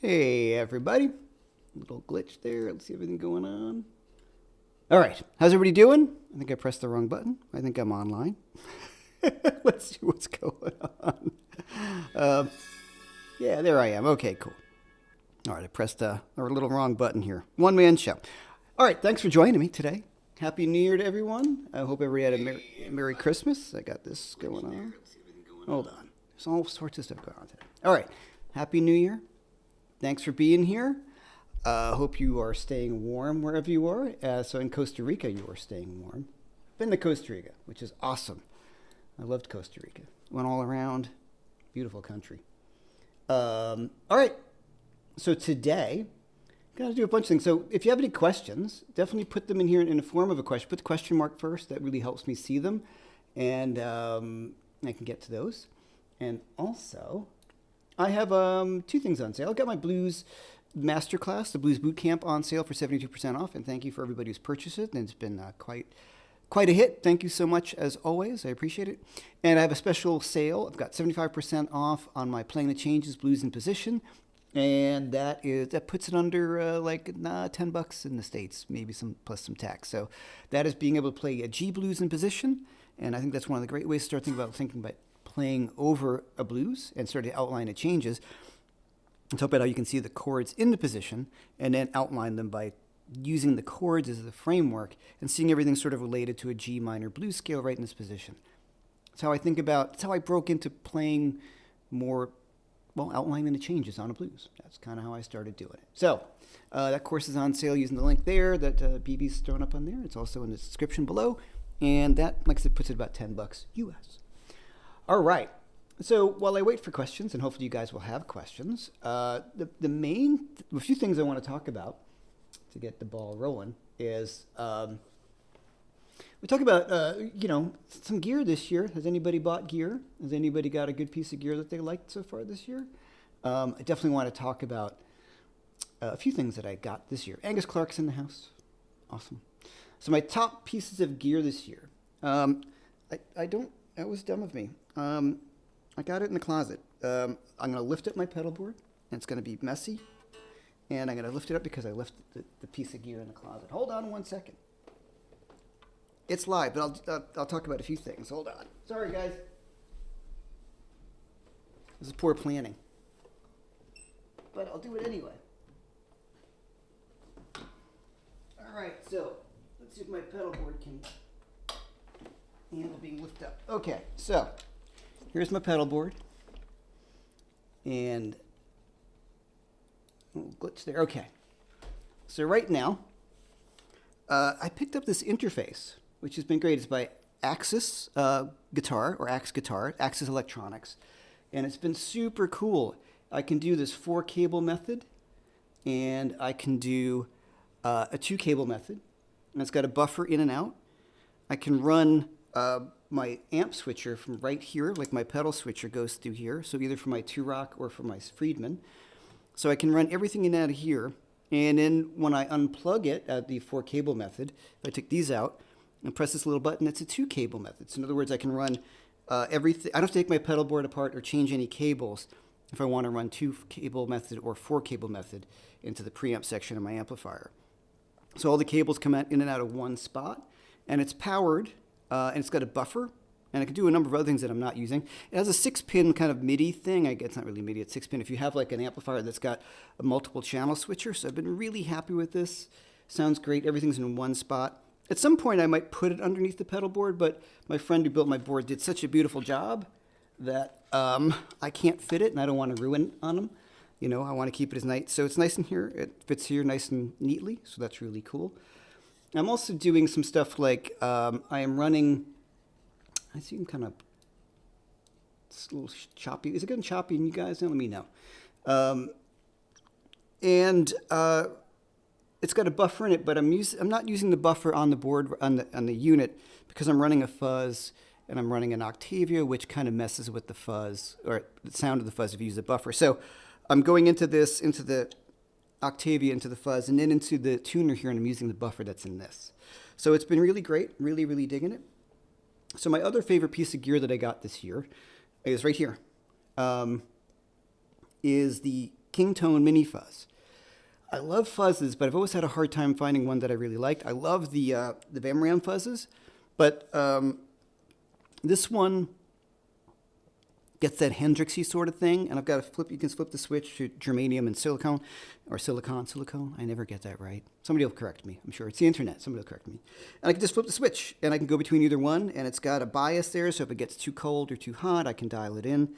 Hey everybody, little glitch there. Let's see everything going on. All right, how's everybody doing? I think I pressed the wrong button. I think I'm online. Let's see what's going on. Yeah, there I am. Okay, cool. All right, I pressed a little wrong button here. One man show. All right, thanks for joining me today. Happy New Year to everyone. I hope everybody had a Merry Christmas. I got this going on. Hold on. There's all sorts of stuff going on today. All right, Happy New Year. Thanks for being here. Hope you are staying warm wherever you are. So in Costa Rica, you are staying warm. Been to Costa Rica, which is awesome. I loved Costa Rica. Went all around. Beautiful country. All right. So today, I'm going to do a bunch of things. So if you have any questions, definitely put them in here in the form of a question. Put the question mark first. That really helps me see them. And I can get to those. And also, I have two things on sale. I've got my blues masterclass, the blues boot camp, on sale for 72% off. And thank you for everybody who's purchased it. And it's been quite a hit. Thank you so much, as always. I appreciate it. And I have a special sale. I've got 75% off on my Playing the Changes blues in position. And that puts it under $10 in the States, maybe some plus some tax. So that is being able to play a G blues in position. And I think that's one of the great ways to start thinking about playing over a blues and start to outline the changes. And talk about how you can see the chords in the position and then outline them by using the chords as the framework and seeing everything sort of related to a G minor blues scale right in this position. That's how I broke into playing more, outlining the changes on a blues. That's kind of how I started doing it. So that course is on sale using the link there that BB's thrown up on there. It's also in the description below. And that, like I said, puts it about $10 US. All right. So while I wait for questions, and hopefully you guys will have questions, a few things I want to talk about to get the ball rolling is we talk about, some gear this year. Has anybody bought gear? Has anybody got a good piece of gear that they liked so far this year? I definitely want to talk about a few things that I got this year. Angus Clark's in the house. Awesome. So my top pieces of gear this year. That was dumb of me. I got it in the closet. I'm going to lift up my pedal board, and it's going to be messy. And I'm going to lift it up because I left the piece of gear in the closet. Hold on one second. It's live, but I'll talk about a few things. Hold on. Sorry, guys. This is poor planning. But I'll do it anyway. All right, so let's see if my pedal board can handle being lifted up. Okay, so here's my pedal board. And glitch there. Okay. So right now, I picked up this interface, which has been great. It's by Axis Guitar, or Axe Guitar, Axis Electronics. And it's been super cool. I can do this 4-cable method, and I can do a 2-cable method. And it's got a buffer in and out. I can run my amp switcher from right here, like my pedal switcher goes through here. So either for my 2-rock or for my Friedman. So I can run everything in out of here. And then when I unplug it at the 4-cable method, if I take these out and press this little button, it's a 2-cable method. So in other words, I can run everything. I don't have to take my pedal board apart or change any cables if I want to run 2-cable method or 4-cable method into the preamp section of my amplifier. So all the cables come out in and out of one spot, and it's powered, and it's got a buffer, and I can do a number of other things that I'm not using. It has a 6-pin kind of MIDI thing. I guess it's not really MIDI, it's 6-pin. If you have like an amplifier that's got a multiple channel switcher, so I've been really happy with this. Sounds great. Everything's in one spot. At some point, I might put it underneath the pedal board, but my friend who built my board did such a beautiful job that I can't fit it, and I don't want to ruin it on him. You know, I want to keep it as nice. So it's nice in here. It fits here nice and neatly, so that's really cool. I'm also doing some stuff like I am running. I see him kind of. It's a little choppy. Is it getting choppy in you guys? Let me know. It's got a buffer in it, but I'm not using the buffer on the board on the unit because I'm running a fuzz and I'm running an Octavia, which kind of messes with the fuzz or the sound of the fuzz if you use the buffer. So I'm going into the Octavia, into the fuzz, and then into the tuner here, and I'm using the buffer that's in this. So it's been really great, really, really digging it. So my other favorite piece of gear that I got this year is right here. Is the King Tone Mini Fuzz. I love fuzzes, but I've always had a hard time finding one that I really liked. I love the Van Ram fuzzes, but this one gets that Hendrixy sort of thing, and I've got a flip. You can flip the switch to germanium and silicone, or silicone. I never get that right. Somebody will correct me. I'm sure it's the internet. Somebody will correct me. And I can just flip the switch, and I can go between either one. And it's got a bias there, so if it gets too cold or too hot, I can dial it in.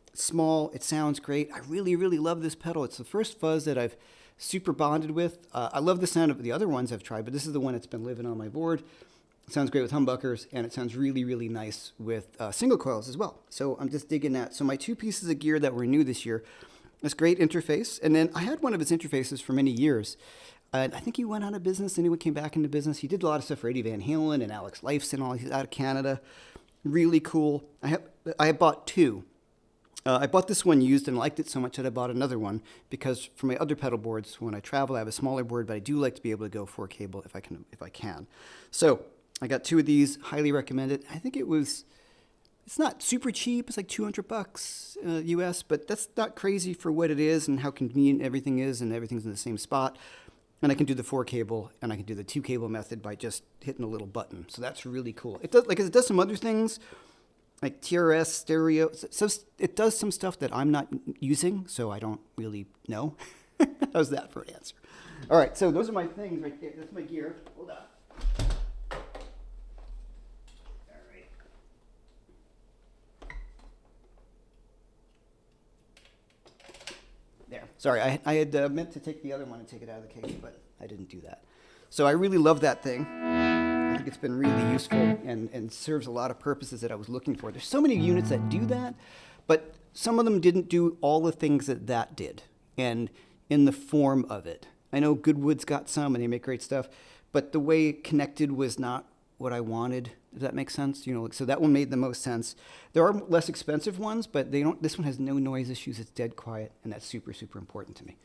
It's small. It sounds great. I really, really love this pedal. It's the first fuzz that I've super bonded with. I love the sound of the other ones I've tried, but this is the one that's been living on my board. It sounds great with humbuckers, and it sounds really, really nice with single coils as well. So I'm just digging that. So my two pieces of gear that were new this year, this great interface, and then I had one of his interfaces for many years. I think he went out of business, and he came back into business. He did a lot of stuff for Eddie Van Halen and Alex Lifeson, all. He's out of Canada. Really cool. I bought two. I bought this one used and liked it so much that I bought another one because for my other pedal boards, when I travel, I have a smaller board, but I do like to be able to go 4 cable if I can. So I got two of these, highly recommend it. I think it's not super cheap. It's like $200 US, but that's not crazy for what it is and how convenient everything is, and everything's in the same spot. And I can do the 4 cable and I can do the 2 cable method by just hitting a little button. So that's really cool. It does some other things like TRS, stereo. So it does some stuff that I'm not using, so I don't really know. How's that for an answer? All right, so those are my things right there. That's my gear. Hold on. There. Sorry, I had meant to take the other one and take it out of the case, but I didn't do that. So I really love that thing. I think it's been really useful and serves a lot of purposes that I was looking for. There's so many units that do that, but some of them didn't do all the things that did, and in the form of it. I know Goodwood's got some, and they make great stuff, but the way it connected was not what I wanted. Does that make sense? So that one made the most sense. There are less expensive ones, but they don't. This one has no noise issues. It's dead quiet, and that's super, super important to me.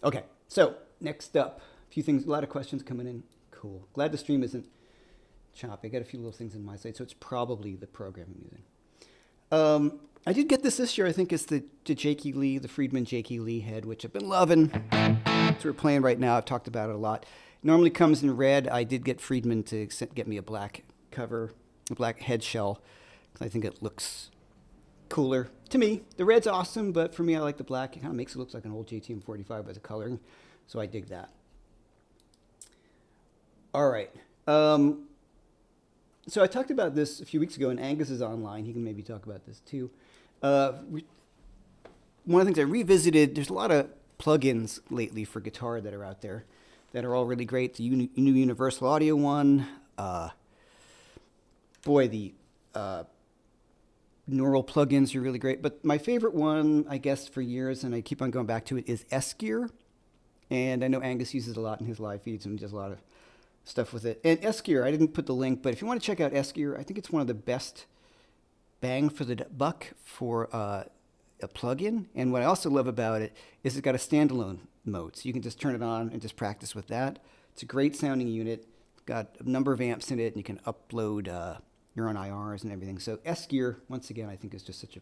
Okay, so next up, a few things. A lot of questions coming in. Cool. Glad the stream isn't choppy. I got a few little things in my side, so it's probably the program I'm using. I did get this year. I think it's the Jakey Lee, the Friedman Jakey Lee head, which I've been loving. So we're playing right now. I've talked about it a lot. Normally comes in red. I did get Friedman to get me a black cover, a black head shell, because I think it looks cooler. To me, the red's awesome, but for me, I like the black. It kind of makes it look like an old JTM 45 by the coloring, so I dig that. All right. So I talked about this a few weeks ago, and Angus is online. He can maybe talk about this too. One of the things I revisited, there's a lot of plugins lately for guitar that are out there that are all really great. The new Universal Audio one. The neural plugins are really great. But my favorite one, I guess, for years, and I keep on going back to it, is S-Gear. And I know Angus uses it a lot in his live feeds and does a lot of stuff with it. And S-Gear, I didn't put the link, but if you want to check out S-Gear, I think it's one of the best bang for the buck for a plugin. And what I also love about it is it's got a standalone mode. So you can just turn it on and just practice with that. It's a great sounding unit. It's got a number of amps in it, and you can upload your own IRs and everything. So S-Gear, once again, I think is just such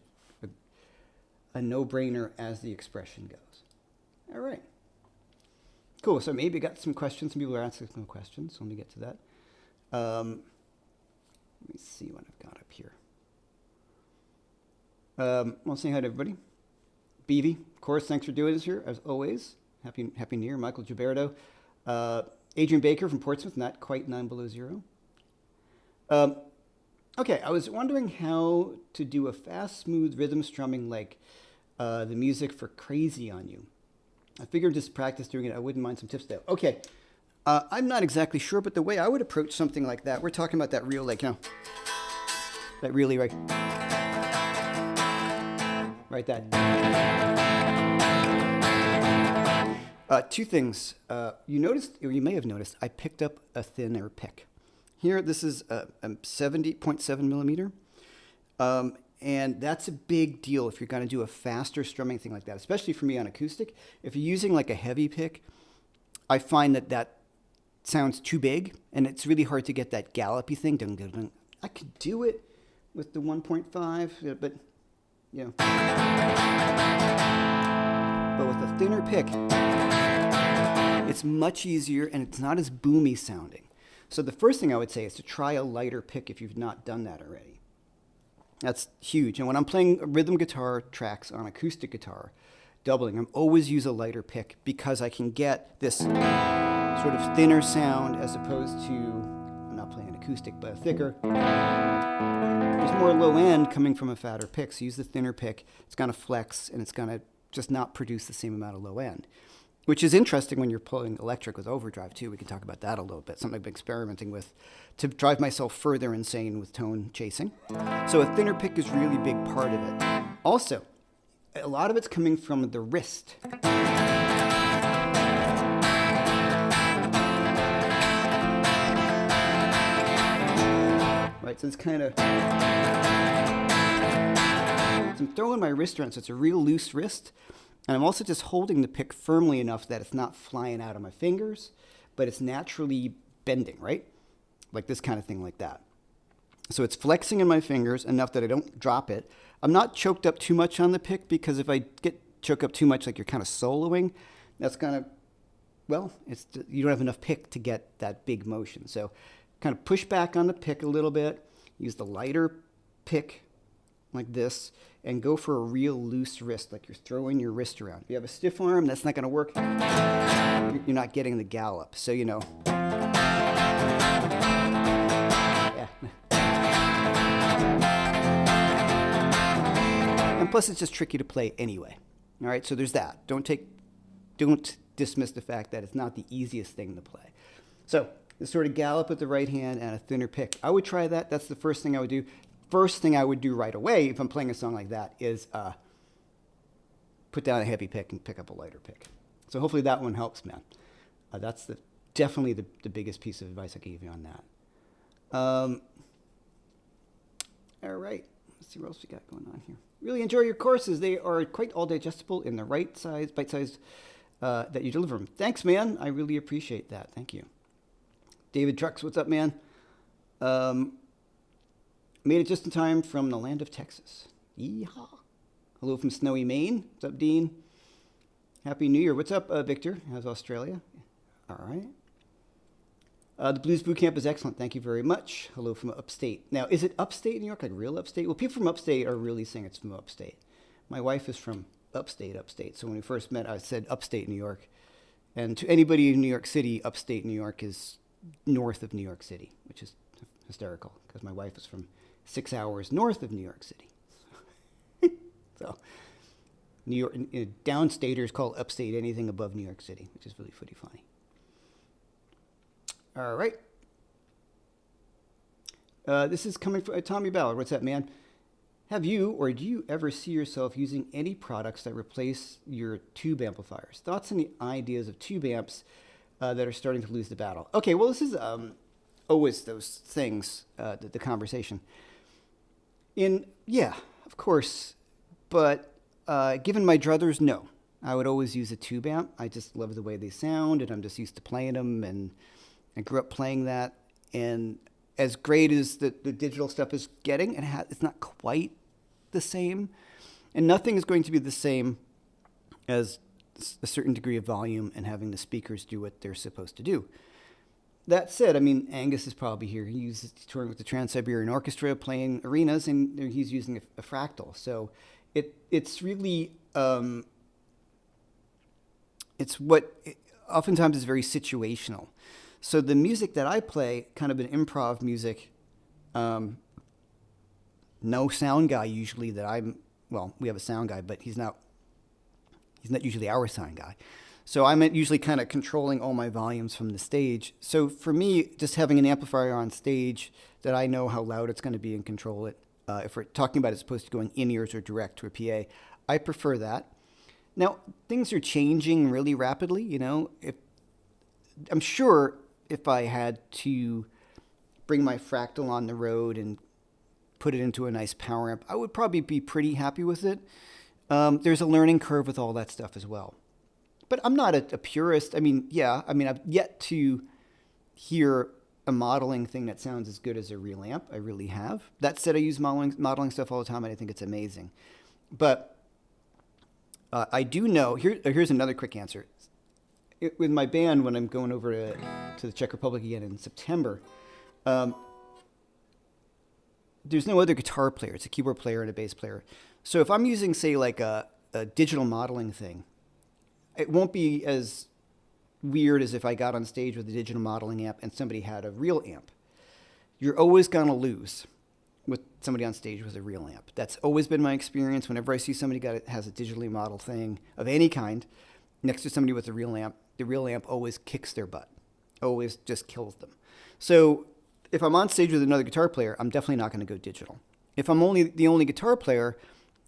a no-brainer as the expression goes. All right. Cool. So maybe I got some questions. Some people are asking some questions. So let me get to that. Let me see what I've got up here. I'll say hi to everybody. Beavy, of course, thanks for doing this here, as always. Happy New Year. Michael Gilberto. Adrian Baker from Portsmouth, not quite 9 below 0. Okay, I was wondering how to do a fast, smooth rhythm strumming like the music for Crazy on You. I figured just practice doing it. I wouldn't mind some tips there. Okay, I'm not exactly sure, but the way I would approach something like that, we're talking about that real, like, that really, right that. Two things. You noticed, or you may have noticed, I picked up a thinner pick. Here, this is a 70.7 millimeter. And that's a big deal if you're going to do a faster strumming thing like that, especially for me on acoustic. If you're using like a heavy pick, I find that sounds too big, and it's really hard to get that gallopy thing. Dun, dun, dun. I could do it with the 1.5, but, you know. But with a thinner pick, it's much easier and it's not as boomy sounding. So the first thing I would say is to try a lighter pick if you've not done that already. That's huge. And when I'm playing rhythm guitar tracks on acoustic guitar, doubling, I'm always use a lighter pick because I can get this sort of thinner sound as opposed to, I'm not playing acoustic, but a thicker. There's more low end coming from a fatter pick, so use the thinner pick. It's going to flex and it's going to just not produce the same amount of low end, which is interesting when you're pulling electric with overdrive too. We can talk about that a little bit, something I've been experimenting with to drive myself further insane with tone chasing. So a thinner pick is a really big part of it. Also, a lot of it's coming from the wrist. Right, so it's kind of, so I'm throwing my wrist around, so it's a real loose wrist. And I'm also just holding the pick firmly enough that it's not flying out of my fingers, but it's naturally bending, right? Like this kind of thing like that. So it's flexing in my fingers enough that I don't drop it. I'm not choked up too much on the pick because if I get choked up too much, like you're kind of soloing, that's kind of, well, you don't have enough pick to get that big motion. So kind of push back on the pick a little bit, use the lighter pick like this, and go for a real loose wrist, like you're throwing your wrist around. If you have a stiff arm, that's not going to work. You're not getting the gallop. So, you know. Yeah. And plus, it's just tricky to play anyway. All right, so there's that. Don't dismiss the fact that it's not the easiest thing to play. So, the sort of gallop with the right hand and a thinner pick. I would try that. That's the first thing I would do. First thing I would do right away if I'm playing a song like that is put down a heavy pick and pick up a lighter pick. So hopefully that one helps, man. That's definitely the biggest piece of advice I can give you on that. All right, let's see what else we got going on here. Really enjoy your courses. They are quite all digestible in the right size, bite-sized that you deliver them. Thanks, man. I really appreciate that. Thank you. David Trucks, what's up, man? Made it just in time from the land of Texas. Yeehaw. Hello from snowy Maine. What's up, Dean? Happy New Year. What's up, Victor? How's Australia? All right. The Blues Boot Camp is excellent. Thank you very much. Hello from upstate. Now, is it upstate New York, like real upstate? Well, people from upstate are really saying it's from upstate. My wife is from upstate. So when we first met, I said upstate New York. And to anybody in New York City, upstate New York is north of New York City, which is hysterical because my wife is from 6 hours north of New York City. So New York, downstaters call upstate anything above New York City, which is really pretty funny. All right. This is coming from Tommy Ballard. What's up, man? Have you or do you ever see yourself using any products that replace your tube amplifiers? Thoughts and the ideas of tube amps that are starting to lose the battle. Okay, well, this is always those things, the conversation. Yeah, of course, but given my druthers, no. I would always use a tube amp. I just love the way they sound, and I'm just used to playing them, and I grew up playing that. And as great as the digital stuff is getting, it's not quite the same. And nothing is going to be the same as a certain degree of volume and having the speakers do what they're supposed to do. That said, I mean, Angus is probably here. He's touring with the Trans-Siberian Orchestra, playing arenas, and he's using a fractal. So it's really, oftentimes is very situational. So the music that I play, kind of an improv music, no sound guy usually we have a sound guy, but he's not usually our sound guy. So I'm usually kind of controlling all my volumes from the stage. So for me, just having an amplifier on stage that I know how loud it's going to be and control it, if we're talking about it as opposed to going in-ears or direct to a PA, I prefer that. Now, things are changing really rapidly, you know. I'm sure if I had to bring my fractal on the road and put it into a nice power amp, I would probably be pretty happy with it. There's a learning curve with all that stuff as well. But I'm not a purist. I've yet to hear a modeling thing that sounds as good as a real amp. I really have. That said, I use modeling stuff all the time, and I think it's amazing. But I do know. Here's another quick answer. With my band, when I'm going over to the Czech Republic again in September, there's no other guitar player. It's a keyboard player and a bass player. So if I'm using, say, like a digital modeling thing, it won't be as weird as if I got on stage with a digital modeling amp and somebody had a real amp. You're always going to lose with somebody on stage with a real amp. That's always been my experience. Whenever I see somebody has a digitally modeled thing of any kind next to somebody with a real amp, the real amp always kicks their butt, always just kills them. So if I'm on stage with another guitar player, I'm definitely not going to go digital. If I'm the only guitar player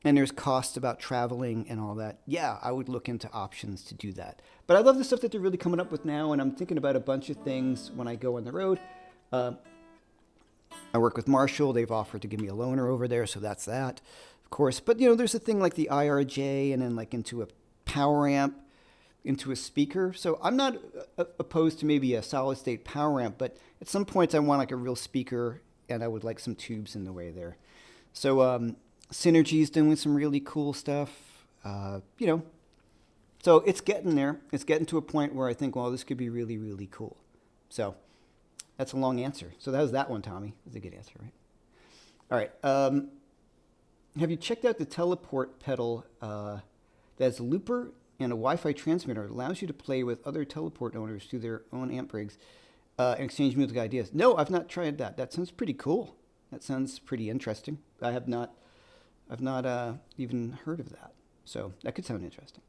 and there's costs about traveling and all that, yeah, I would look into options to do that. But I love the stuff that they're really coming up with now, and I'm thinking about a bunch of things when I go on the road. I work with Marshall. They've offered to give me a loaner over there, so that's that, of course. But, there's a thing like the IRJ and then like into a power amp, into a speaker. So I'm not opposed to maybe a solid state power amp, but at some points I want like a real speaker, and I would like some tubes in the way there. So Synergy's doing some really cool stuff, So it's getting there. It's getting to a point where I think, well, this could be really, really cool. So that's a long answer. So that was that one, Tommy. That's a good answer, right? All right. Have you checked out the teleport pedal that has a looper and a Wi-Fi transmitter? It allows you to play with other teleport owners through their own amp rigs and exchange music ideas. No, I've not tried that. That sounds pretty cool. That sounds pretty interesting. I've not even heard of that. So that could sound interesting.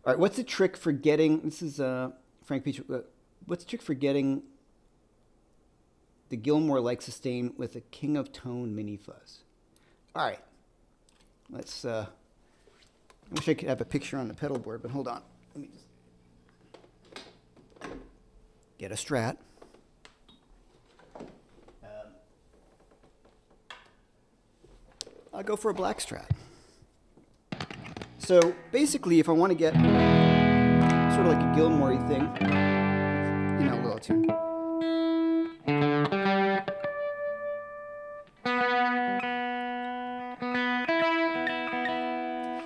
All right, what's the trick for getting, this is Frank Peach, what's the trick for getting the Gilmore-like sustain with a King of Tone mini fuzz? All right, let's, I wish I could have a picture on the pedal board, but hold on. Let me just get a Strat. I'll go for a black Strat. So basically, if I want to get sort of like a Gilmore-y thing, a little tune.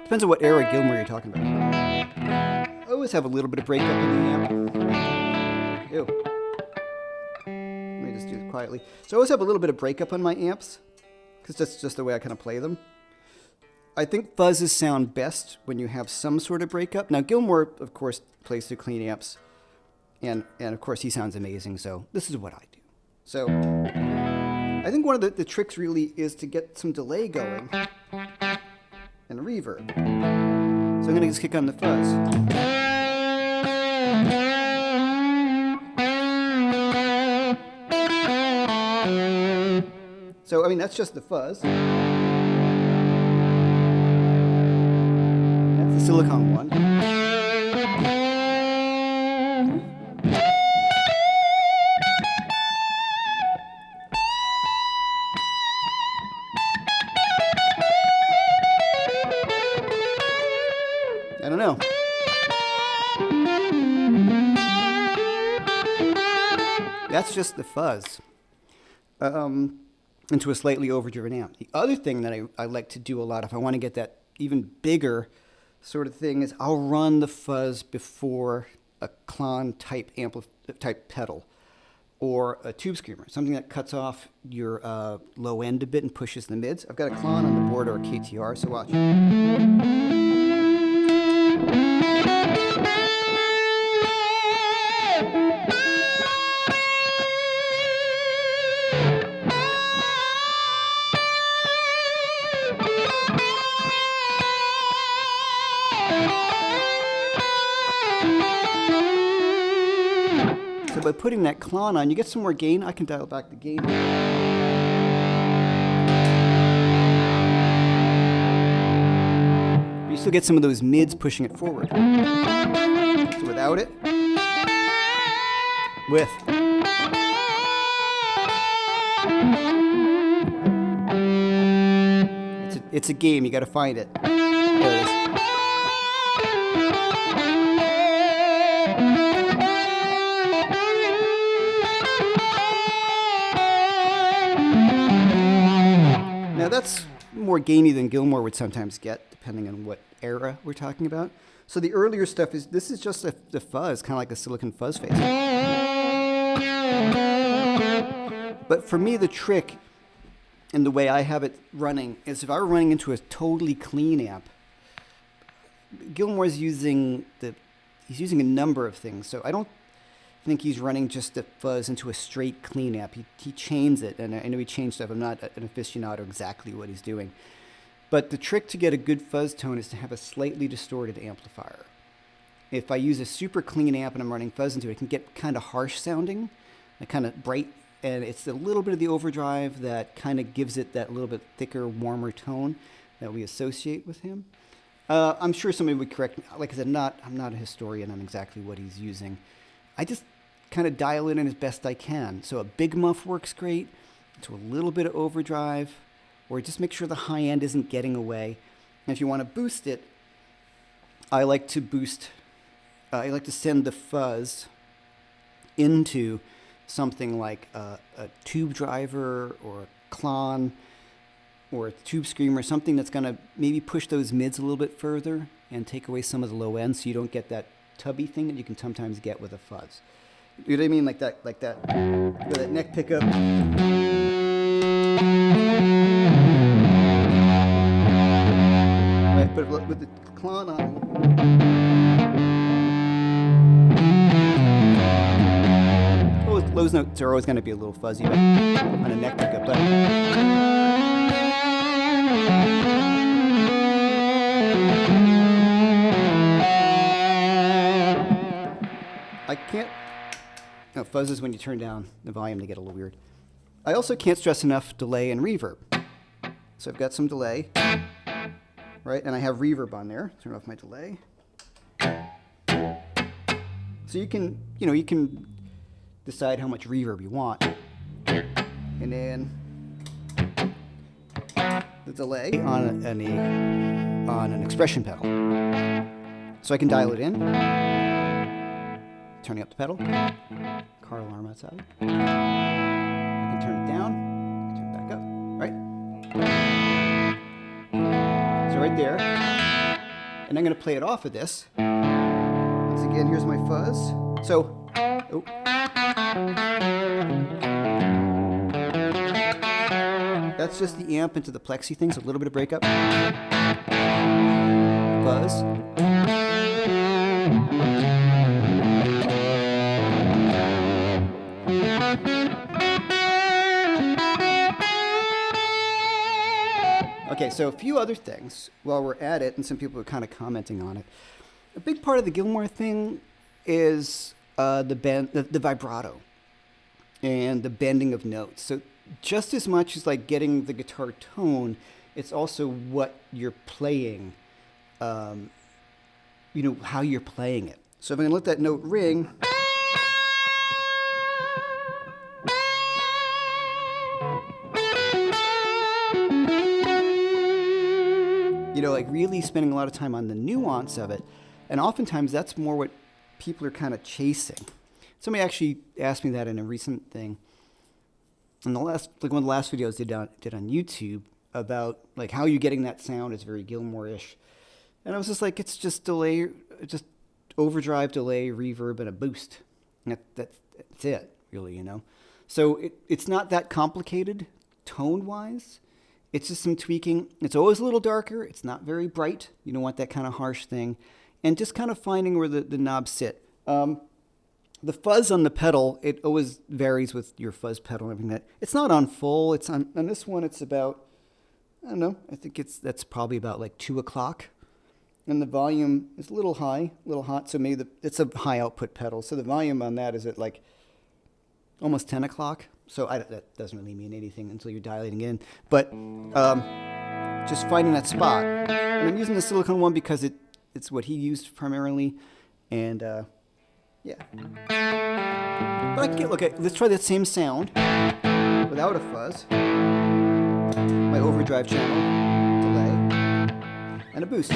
Depends on what era Gilmore you're talking about. I always have a little bit of breakup in the amp. Ew. Let me just do it quietly. So I always have a little bit of breakup on my amps, because that's just the way I kind of play them. I think fuzzes sound best when you have some sort of breakup. Now, Gilmore, of course, plays through clean amps, and of course, he sounds amazing, so this is what I do. So I think one of the tricks really is to get some delay going and reverb. So I'm going to just kick on the fuzz. So, I mean, that's just the fuzz. Silicon one. I don't know. That's just the fuzz into a slightly overdriven amp. The other thing that I like to do a lot if I want to get that even bigger sort of thing is I'll run the fuzz before a clon type pedal or a tube screamer, something that cuts off your low end a bit and pushes the mids. I've got a clon on the board or a KTR, so watch. So by putting that clon on, you get some more gain. I can dial back the gain. But you still get some of those mids pushing it forward. So without it, with. It's a game. You got to find it. There it is. Now that's more more gainy than Gilmour would sometimes get, depending on what era we're talking about. So the earlier stuff this is just the fuzz, kind of like a silicon fuzz phase. But for me, the trick and the way I have it running is if I were running into a totally clean amp, Gilmour's using a number of things. So I don't think he's running just the fuzz into a straight clean amp. He chains it, and I know he changed stuff. I'm not an aficionado exactly what he's doing. But the trick to get a good fuzz tone is to have a slightly distorted amplifier. If I use a super clean amp and I'm running fuzz into it, it can get kind of harsh sounding, like kind of bright, and it's a little bit of the overdrive that kind of gives it that little bit thicker, warmer tone that we associate with him. I'm sure somebody would correct me. Like I said, I'm not a historian on exactly what he's using. I just kind of dial it in as best I can. So a big muff works great, to a little bit of overdrive, or just make sure the high end isn't getting away. And if you want to boost it, I like to send the fuzz into something like a tube driver or a clon or a tube screamer, something that's going to maybe push those mids a little bit further and take away some of the low end, so you don't get that tubby thing that you can sometimes get with a fuzz. You know what I mean? Like that with that neck pickup. Right, but with the clon on, those notes are always going to be a little fuzzy on a neck pickup, but I can't. No, fuzz is when you turn down the volume to get a little weird. I also can't stress enough delay and reverb. So I've got some delay, right? And I have reverb on there. Turn off my delay. So you can decide how much reverb you want. And then the delay on an expression pedal. So I can dial it in. Turning up the pedal. Car alarm outside. I can turn it down. Turn it back up. Right? So right there. And I'm going to play it off of this. Once again, here's my fuzz. So, oh. That's just the amp into the plexi thing, so a little bit of breakup. Fuzz. Okay, so a few other things while we're at it, and some people are kind of commenting on it. A big part of the Gilmour thing is the vibrato and the bending of notes. So just as much as like getting the guitar tone, it's also what you're playing, how you're playing it. So if I'm going to let that note ring, like really spending a lot of time on the nuance of it. And oftentimes that's more what people are kind of chasing. Somebody actually asked me that in a recent thing. In the last, one of the last videos I did on YouTube about like how you're getting that sound is very Gilmour-ish. And I was just like, it's just delay, just overdrive, delay, reverb, and a boost. And that's it, really, So it's not that complicated tone-wise. It's just some tweaking. It's always a little darker. It's not very bright. You don't want that kind of harsh thing. And just kind of finding where the knobs sit. The fuzz on the pedal, it always varies with your fuzz pedal and everything. It's not on full. It's on this one, it's about, I don't know, I think that's probably about like 2 o'clock. And the volume is a little high, a little hot. So maybe it's a high output pedal. So the volume on that is at like almost 10 o'clock. So that doesn't really mean anything until you're dialing in. But just finding that spot. And I'm using the silicone one because it's what he used primarily. And yeah. But I can get, let's try that same sound without a fuzz. My overdrive channel, delay, and a boost.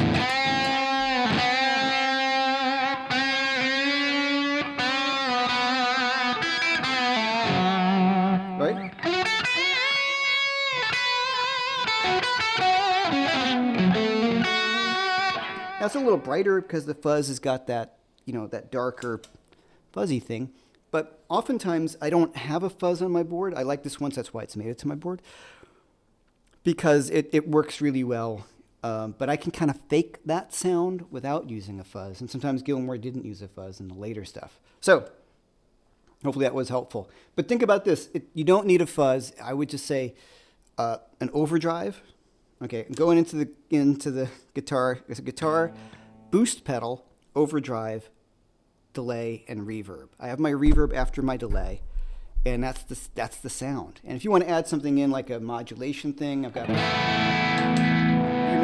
Right? Now it's a little brighter because the fuzz has got that, that darker fuzzy thing. But oftentimes I don't have a fuzz on my board. I like this one, so that's why it's made it to my board. Because it works really well. But I can kind of fake that sound without using a fuzz. And sometimes Gilmour didn't use a fuzz in the later stuff. So hopefully that was helpful. But think about this. You don't need a fuzz. I would just say an overdrive. Okay, going into the guitar. There's a guitar, boost pedal, overdrive, delay, and reverb. I have my reverb after my delay. And that's the sound. And if you want to add something in like a modulation thing, I've got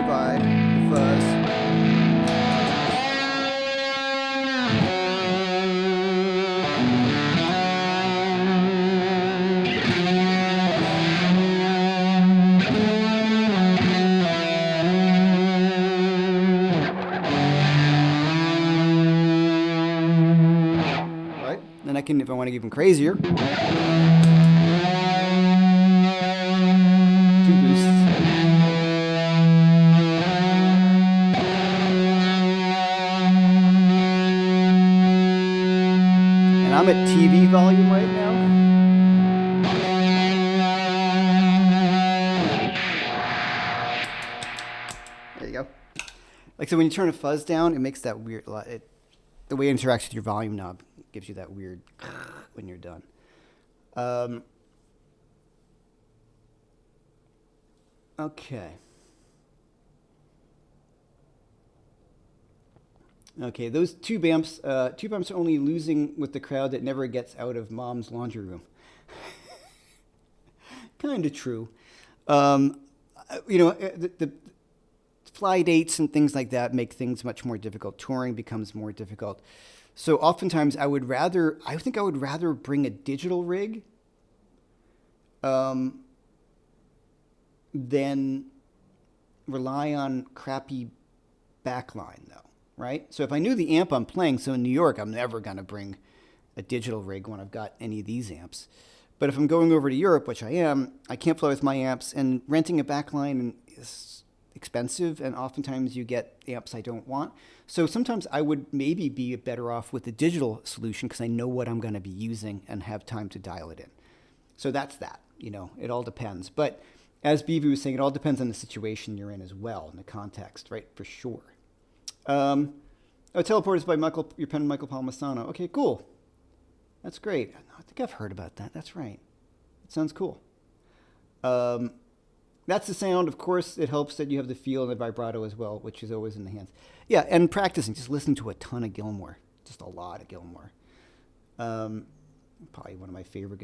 univibe, the fuzz. Right? Then I can, if I want to get even crazier, two boosts. And I'm at TV volume right now. There you go. Like, so when you turn a fuzz down, it makes that weird, the way it interacts with your volume knob gives you that weird when you're done. Okay. Okay, those tube amps are only losing with the crowd that never gets out of mom's laundry room. Kind of true. The fly dates and things like that make things much more difficult. Touring becomes more difficult. So oftentimes I think I would rather bring a digital rig than rely on crappy backline though, right? So if I knew the amp I'm playing, so in New York, I'm never going to bring a digital rig when I've got any of these amps. But if I'm going over to Europe, which I am, I can't play with my amps, and renting a backline is expensive, and oftentimes you get amps I don't want. So sometimes I would maybe be better off with the digital solution because I know what I'm going to be using and have time to dial it in. So that's that. It all depends. But as BV was saying, it all depends on the situation you're in as well, in the context, right? For sure. Teleport is by your pen, Michael Palmisano. Okay, cool. That's great. I think I've heard about that. That's right. It sounds cool. That's the sound. Of course, it helps that you have the feel and the vibrato as well, which is always in the hands. Yeah, and practicing, just listening to a ton of Gilmour, just a lot of Gilmour. Probably one of my favorite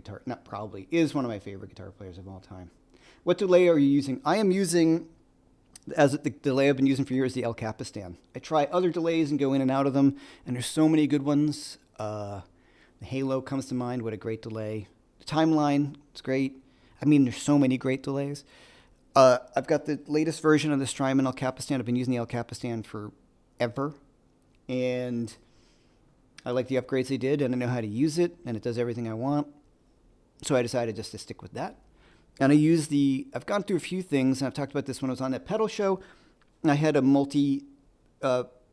is one of my favorite guitar players of all time. What delay are you using? I am using, as the delay I've been using for years, the El Capistan. I try other delays and go in and out of them, and there's so many good ones. The Halo comes to mind. What a great delay. The Timeline, it's great. I mean, there's so many great delays. I've got the latest version of the Strymon El Capistan. I've been using the El Capistan forever, and I like the upgrades they did, and I know how to use it, and it does everything I want. So I decided just to stick with that. And I've gone through a few things, and I've talked about this when I was on that pedal show. I had I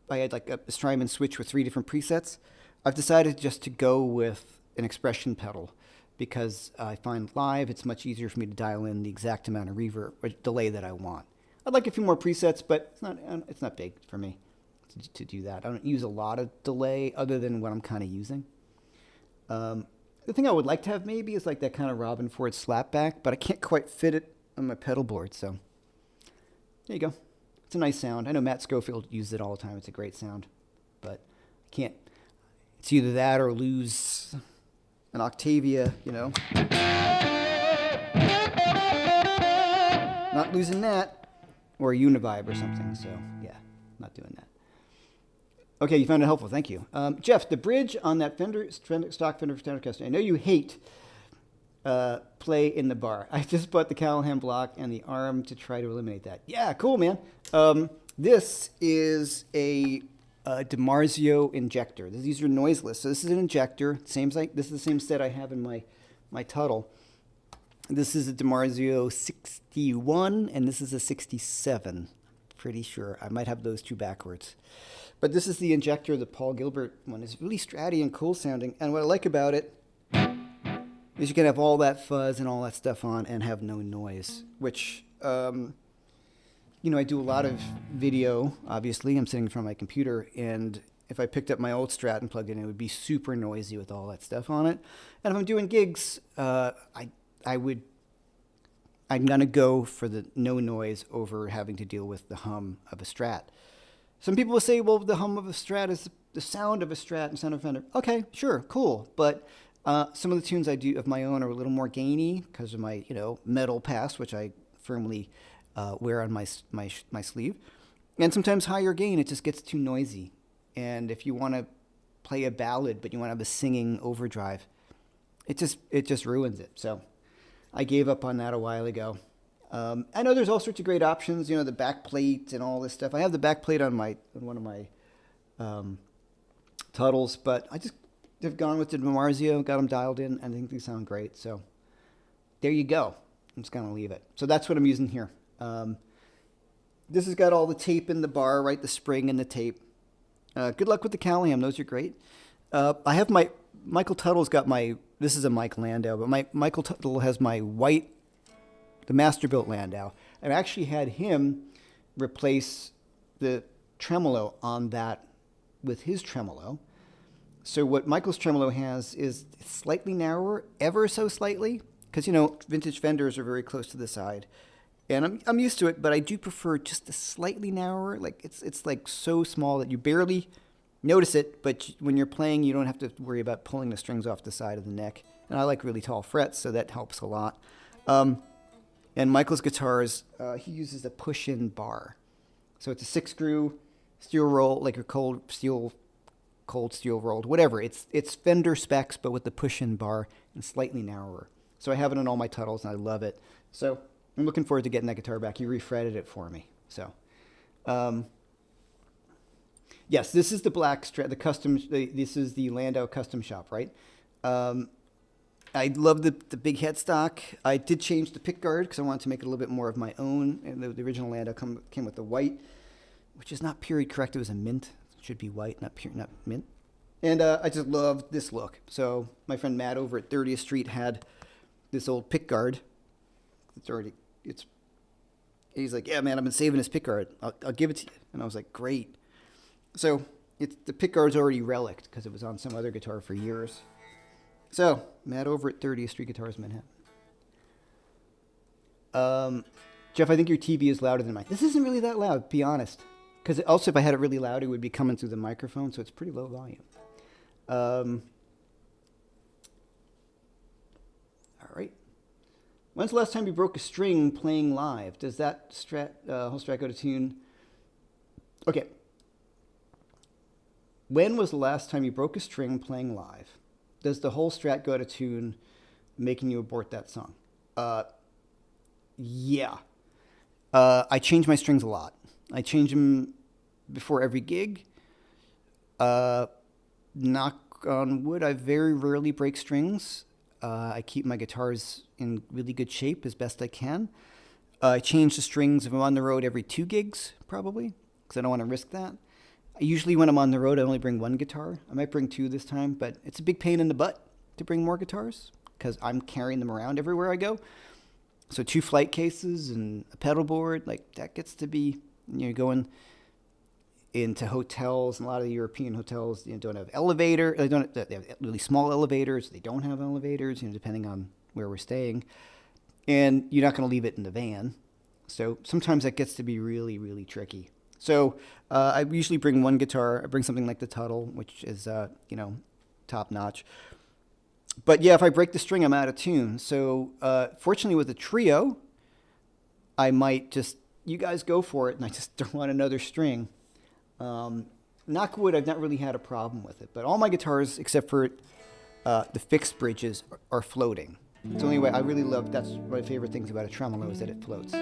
had like a Strymon switch with 3 different presets. I've decided just to go with an expression pedal because I find live it's much easier for me to dial in the exact amount of reverb or delay that I want. I'd like a few more presets, but it's not big for me to do that. I don't use a lot of delay other than what I'm kind of using. The thing I would like to have maybe is like that kind of Robin Ford slapback, but I can't quite fit it on my pedal board. So there you go. It's a nice sound. I know Matt Schofield uses it all the time. It's a great sound, but I can't. It's either that or lose an Octavia, Not losing that, or a Univibe or something. So yeah, not doing that. Okay, you found it helpful. Thank you. Jeff, the bridge on that stock Fender Stratocaster, I know you hate play in the bar. I just bought the Callahan block and the arm to try to eliminate that. Yeah, cool, man. This is a DiMarzio injector. These are noiseless. So this is an injector. This is the same set I have in my Tuttle. This is a DiMarzio 61, and this is a 67, I Pretty sure. I might have those two backwards. But this is the injector, the Paul Gilbert one. It's really stratty and cool sounding. And what I like about it is you can have all that fuzz and all that stuff on and have no noise, which, I do a lot of video, obviously. I'm sitting in front of my computer, and if I picked up my old Strat and plugged it in, it would be super noisy with all that stuff on it. And if I'm doing gigs, I'm going to go for the no noise over having to deal with the hum of a Strat. Some people will say, well, the hum of a Strat is the sound of a Strat and sound of a Fender. Okay, sure, cool. But some of the tunes I do of my own are a little more gainy because of my, metal past, which I firmly wear on my sleeve. And sometimes higher gain, it just gets too noisy. And if you want to play a ballad, but you want to have a singing overdrive, it just ruins it. So I gave up on that a while ago. I know there's all sorts of great options, the back plate and all this stuff. I have the back plate on one of my Tuttles, but I just have gone with the DiMarzio, got them dialed in, and I think they sound great. So there you go. I'm just going to leave it. So that's what I'm using here. This has got all the tape in the bar, right? The spring and the tape. Good luck with the Caliam. Those are great. I have Michael Tuttle's got this is a Mike Landau, but Michael Tuttle has my white, the Masterbuilt Landau. I've actually had him replace the tremolo on that with his tremolo. So what Michael's tremolo has is slightly narrower, ever so slightly, because, vintage Fenders are very close to the side. And I'm used to it, but I do prefer just a slightly narrower. Like it's like so small that you barely notice it, but when you're playing, you don't have to worry about pulling the strings off the side of the neck. And I like really tall frets, so that helps a lot. And Michael's guitars, he uses a push-in bar. So it's a 6-screw steel roll, like a cold steel rolled, whatever. It's Fender specs, but with the push-in bar and slightly narrower. So I have it on all my Tuttles, and I love it. So I'm looking forward to getting that guitar back. He refretted it for me. So, yes, this is the black Strat, the custom. This is the Landau custom shop, right? I love the big headstock. I did change the pickguard because I wanted to make it a little bit more of my own. And the original Landau came with the white, which is not period correct. It was a mint. It should be white, not mint. And I just loved this look. So my friend Matt over at 30th Street had this old pickguard. He's like, yeah, man, I've been saving this pickguard. I'll give it to you. And I was like, great. So the pickguard's already relicked because it was on some other guitar for years. So Matt over at 30th Street Guitars, Manhattan. Jeff, I think your TV is louder than mine. This isn't really that loud, be honest. Because also if I had it really loud, it would be coming through the microphone, so it's pretty low volume. All right. When's the last time you broke a string playing live? Does that whole Strat go to tune? Okay. When was the last time you broke a string playing live? Does the whole Strat go to tune, making you abort that song? Yeah. I change my strings a lot. I change them before every gig. Knock on wood, I very rarely break strings. I keep my guitars in really good shape as best I can. I change the strings if I'm on the road every 2 gigs, probably, because I don't want to risk that. Usually when I'm on the road, I only bring 1 guitar. I might bring 2 this time, but it's a big pain in the butt to bring more guitars because I'm carrying them around everywhere I go. So 2 flight cases and a pedal board, like that gets to be, going into hotels, and a lot of the European hotels don't have elevator. They have really small elevators. They don't have elevators, depending on where we're staying. And you're not going to leave it in the van. So sometimes that gets to be really, really tricky. So I usually bring 1 guitar. I bring something like the Tuttle, which is, top notch. But yeah, if I break the string, I'm out of tune. So fortunately with the trio, I might just, you guys go for it, and I just throw on another string. Knock wood, I've not really had a problem with it. But all my guitars, except for the fixed bridges, are floating. It's the only way I really love, that's one of my favorite things about a tremolo is that it floats.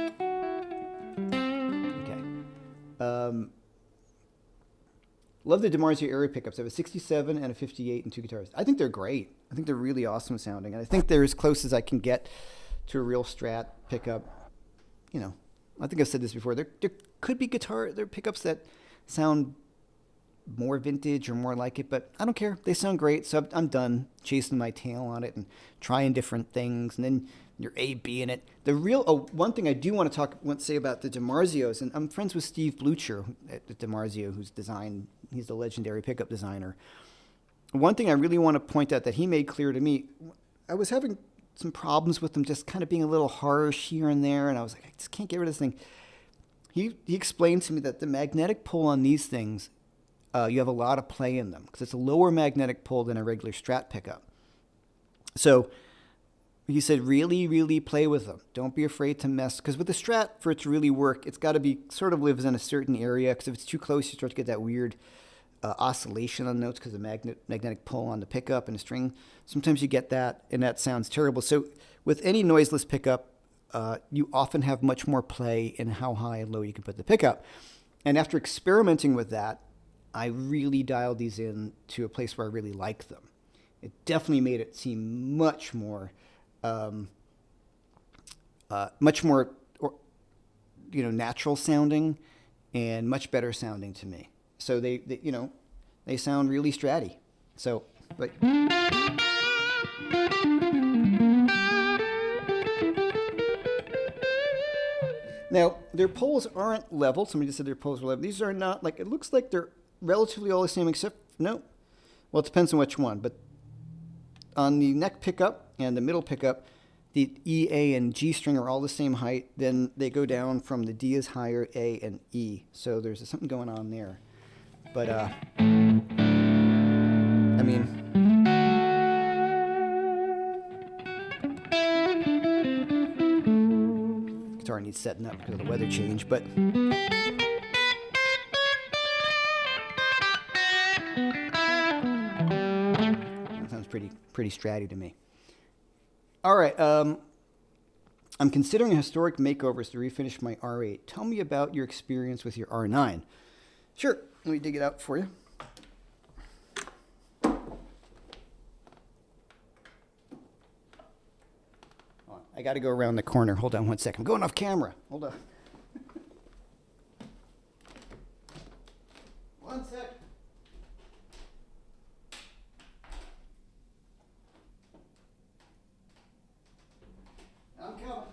Love the DiMarzio area pickups. I have a 67 and a 58 and 2 guitars. I think they're great. I think they're really awesome sounding. And I think they're as close as I can get to a real Strat pickup, I think I've said this before. There could be there are pickups that sound more vintage or more like it, but I don't care. They sound great, so I'm done chasing my tail on it and trying different things, and then you're A/B in it. One thing I do want to say about the DiMarzios, and I'm friends with Steve Blucher at DiMarzio, he's the legendary pickup designer. One thing I really want to point out that he made clear to me, I was having some problems with them just kind of being a little harsh here and there, and I was like, I just can't get rid of this thing. He explained to me that the magnetic pull on these things, you have a lot of play in them because it's a lower magnetic pull than a regular Strat pickup. So he said, really, really play with them. Don't be afraid to mess, because with the Strat, for it to really work, it's got to be sort of lives in a certain area, because if it's too close, you start to get that weird oscillation on notes because of magnetic pull on the pickup and the string. Sometimes you get that, and that sounds terrible. So with any noiseless pickup, you often have much more play in how high and low you can put the pickup. And after experimenting with that, I really dialed these in to a place where I really like them. It definitely made it seem much more natural sounding and much better sounding to me. So they sound really stratty. So, but now their poles aren't level. Somebody just said their poles were level. These are not like, it looks like they're relatively all the same except, no. Well, it depends on which one, but on the neck pickup and the middle pickup, the E, A, and G string are all the same height. Then they go down from the D is higher, A, and E. So there's something going on there. But, I mean, guitar needs setting up because of the weather change, but that sounds pretty stratty to me. All right, I'm considering historic makeovers to refinish my R8. Tell me about your experience with your R9. Sure, let me dig it out for you. I got to go around the corner. Hold on one second. I'm going off camera. Hold on. One sec. I'm coming.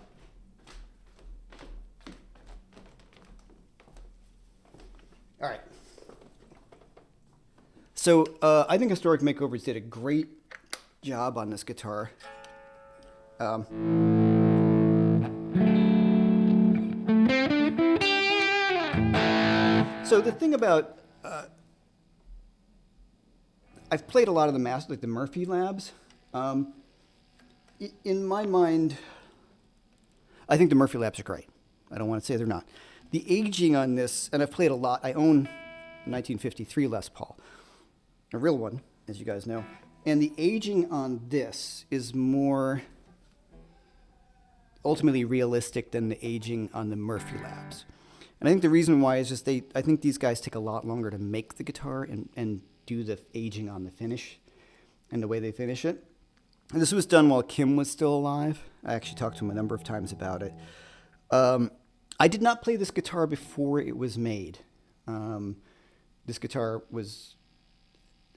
All right. So I think Historic Makeovers did a great job on this guitar. So the thing about I've played a lot of the like the Murphy Labs. In my mind, I think the Murphy Labs are great. I don't want to say they're not. The aging on this, and I've played a lot. I own a 1953 Les Paul, a real one, as you guys know. And the aging on this is more ultimately realistic than the aging on the Murphy Labs. And I think the reason why is just I think these guys take a lot longer to make the guitar and do the aging on the finish and the way they finish it. And this was done while Kim was still alive. I actually talked to him a number of times about it. I did not play this guitar before it was made. This guitar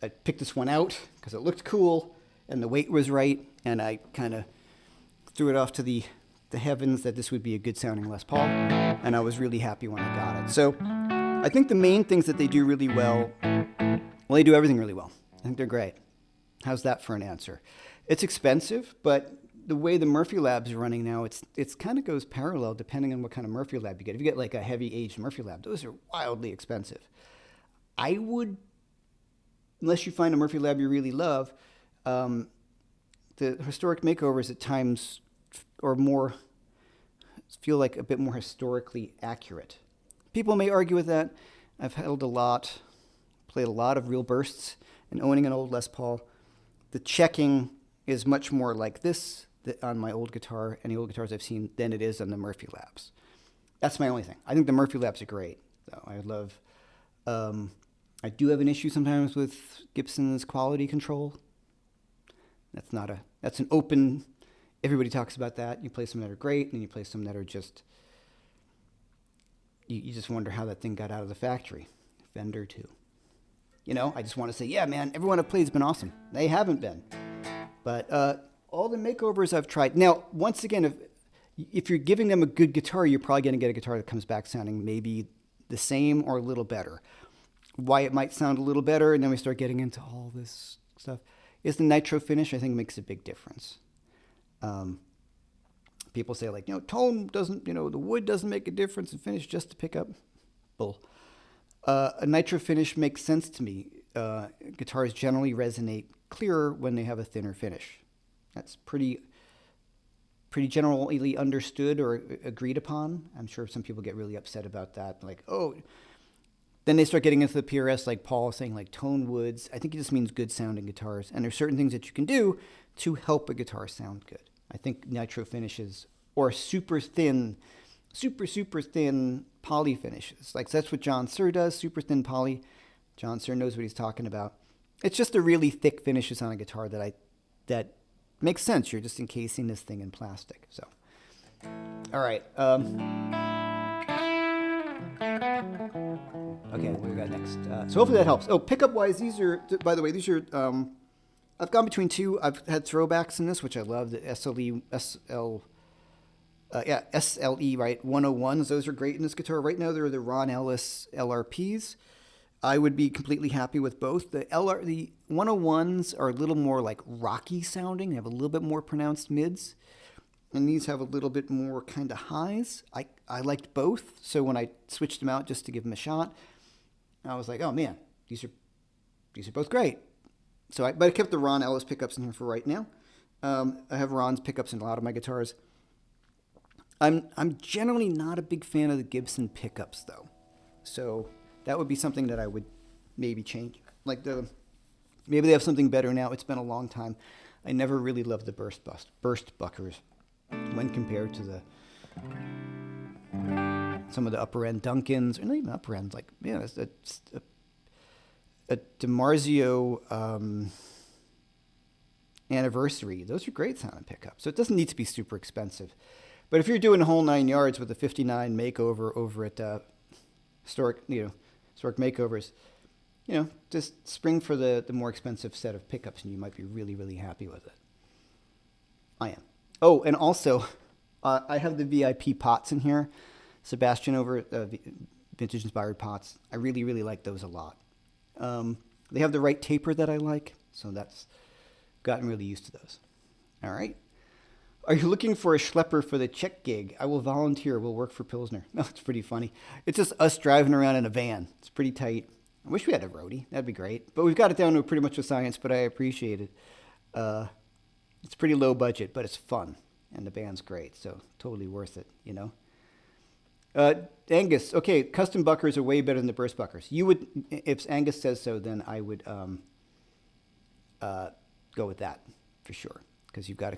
I picked this one out because it looked cool and the weight was right, and I kind of threw it off to the heavens that this would be a good sounding Les Paul, and I was really happy when I got it. So I think the main things that they do really well, they do everything really well. I think they're great. How's that for an answer? It's expensive, but the way the Murphy Labs are running now, it's kind of goes parallel depending on what kind of Murphy Lab you get. If you get like a heavy aged Murphy Lab, those are wildly expensive. I would, unless you find a Murphy Lab you really love, the historic makeovers at times or more feel like a bit more historically accurate. People may argue with that. I've held played a lot of real bursts, and owning an old Les Paul, the checking is much more like this on my old guitar, any old guitars I've seen, than it is on the Murphy Labs. That's my only thing. I think the Murphy Labs are great, though. I love. I do have an issue sometimes with Gibson's quality control. That's an open. Everybody talks about that. You play some that are great, and you play some that are just you just wonder how that thing got out of the factory. Fender too. You know, I just want to say, yeah, man, everyone I've played has been awesome. They haven't been. But all the makeovers I've tried. Now, once again, if you're giving them a good guitar, you're probably going to get a guitar that comes back sounding maybe the same or a little better. Why it might sound a little better, and then we start getting into all this stuff, is the nitro finish, I think, makes a big difference. People say, like, tone doesn't, the wood doesn't make a difference in finish, just to pick up. Bull. A nitro finish makes sense to me. Guitars generally resonate clearer when they have a thinner finish. That's pretty generally understood or agreed upon. I'm sure some people get really upset about that. Like, oh, then they start getting into the PRS, like Paul saying, like tone woods. I think it just means good sounding guitars. And there's certain things that you can do to help a guitar sound good. I think nitro finishes or super thin poly finishes. Like that's what John Suhr does, super thin poly. John Suhr knows what he's talking about. It's just the really thick finishes on a guitar that makes sense. You're just encasing this thing in plastic. So, all right. Okay, what we got next? So hopefully that helps. Oh, pickup wise, these are, by the way, I've gone between two. I've had throwbacks in this, which I love. The SLE, right? 101s. Those are great in this guitar. Right now, they're the Ron Ellis LRPs. I would be completely happy with both. The 101s are a little more like rocky sounding. They have a little bit more pronounced mids. And these have a little bit more kind of highs. I liked both. So when I switched them out just to give them a shot, I was like, oh man, these are both great. But I kept the Ron Ellis pickups in here for right now. I have Ron's pickups in a lot of my guitars. I'm generally not a big fan of the Gibson pickups though. So that would be something that I would maybe change. Maybe they have something better now. It's been a long time. I never really loved the burst buckers when compared to some of the upper end Duncans, or not even upper end. It's a DiMarzio Anniversary. Those are great sounding pickups. So it doesn't need to be super expensive. But if you're doing a whole 9 yards with a 59 makeover over at Historic Makeovers, just spring for the more expensive set of pickups, and you might be really, really happy with it. I am. Oh, and also, I have the VIP pots in here. Sebastian over at Vintage Inspired Pots. I really, really like those a lot. They have the right taper that I like, so that's gotten really used to those. All right. Are you looking for a schlepper for the Czech gig? I will volunteer. We'll work for Pilsner. No, it's pretty funny. It's just us driving around in a van. It's pretty tight. I wish we had a roadie. That'd be great. But we've got it down to pretty much a science, but I appreciate it. It's pretty low budget, but it's fun. And the band's great, so totally worth it, Angus, okay, custom buckers are way better than the burst buckers. You would, if Angus says so, then I would go with that for sure, because you've got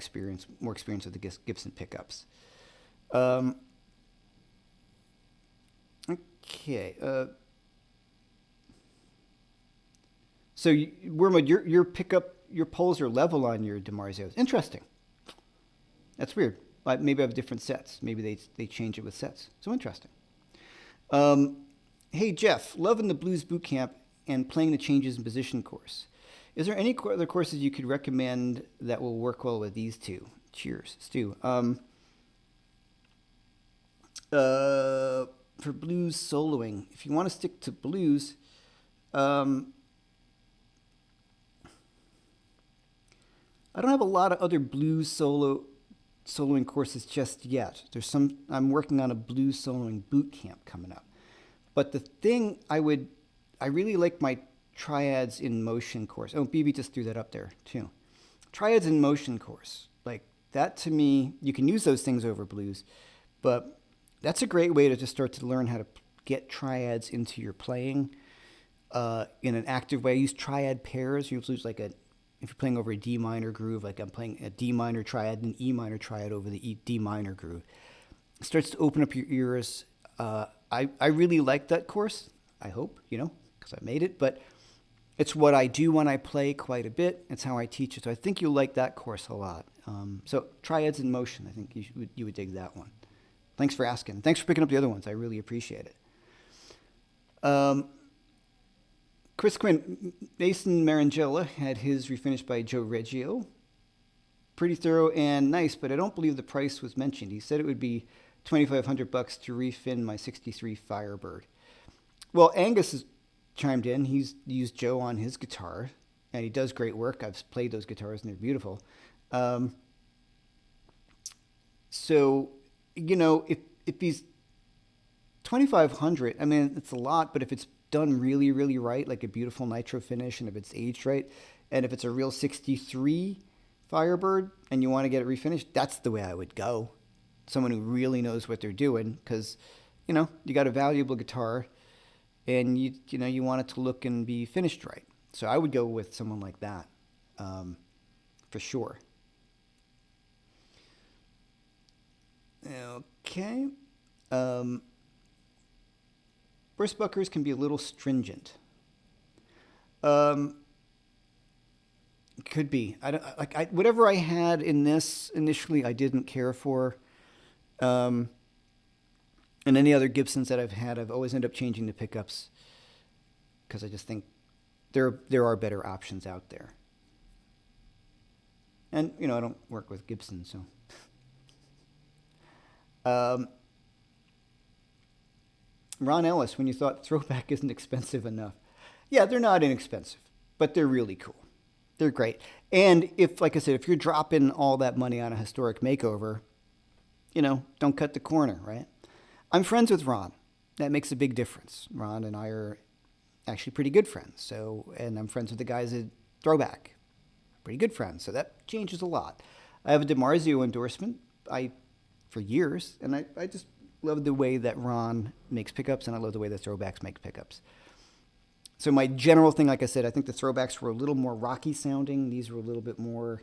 more experience with the Gibson pickups. Okay. So, Wormwood, your pickup, your poles are level on your DiMarzios. Interesting. That's weird. Maybe I have different sets. Maybe they change it with sets. So interesting. Hey, Jeff, loving the Blues Boot Camp and playing the changes in position course. Is there any other courses you could recommend that will work well with these two? Cheers, Stu. For blues soloing, if you want to stick to blues, I don't have a lot of other blues soloing courses just yet. I'm working on a blues soloing boot camp coming up. But the thing I really like my Triads in Motion course. Oh, BB just threw that up there too. Triads in Motion course. Like that to me, you can use those things over blues, but that's a great way to just start to learn how to get triads into your playing in an active way. Use triad pairs. You use if you're playing over a D minor groove, like I'm playing a D minor triad and E minor triad over the D minor groove. It starts to open up your ears. I really like that course. I hope, because I made it, but it's what I do when I play quite a bit. It's how I teach it. So I think you'll like that course a lot. So Triads in Motion, I think you would dig that one. Thanks for asking. Thanks for picking up the other ones. I really appreciate it. Chris Quinn, Mason Marangella had his refinished by Joe Reggio. Pretty thorough and nice, but I don't believe the price was mentioned. He said it would be $2,500 to refin my 63 Firebird. Well, Angus has chimed in. He's used Joe on his guitar, and he does great work. I've played those guitars, and they're beautiful. So, if he's 2,500, I mean, it's a lot, but if it's done really, really right, like a beautiful nitro finish, and if it's aged right, and if it's a real 63 Firebird and you want to get it refinished, that's the way I would go. Someone who really knows what they're doing, because, you got a valuable guitar, and you want it to look and be finished right. So I would go with someone like that, for sure. Okay. Burstbuckers can be a little stringent. Could be. Whatever I had in this initially, I didn't care for. And any other Gibsons that I've had, I've always ended up changing the pickups because I just think there are better options out there. And I don't work with Gibson, so. Ron Ellis, when you thought throwback isn't expensive enough. Yeah, they're not inexpensive, but they're really cool. They're great. And if, like I said, if you're dropping all that money on a historic makeover, don't cut the corner, right? I'm friends with Ron. That makes a big difference. Ron and I are actually pretty good friends. So, and I'm friends with the guys at Throwback. Pretty good friends. So that changes a lot. I have a DiMarzio endorsement for years, and I just love the way that Ron makes pickups, and I love the way that Throwbacks make pickups. So my general thing, like I said, I think the Throwbacks were a little more rocky sounding. These were a little bit more,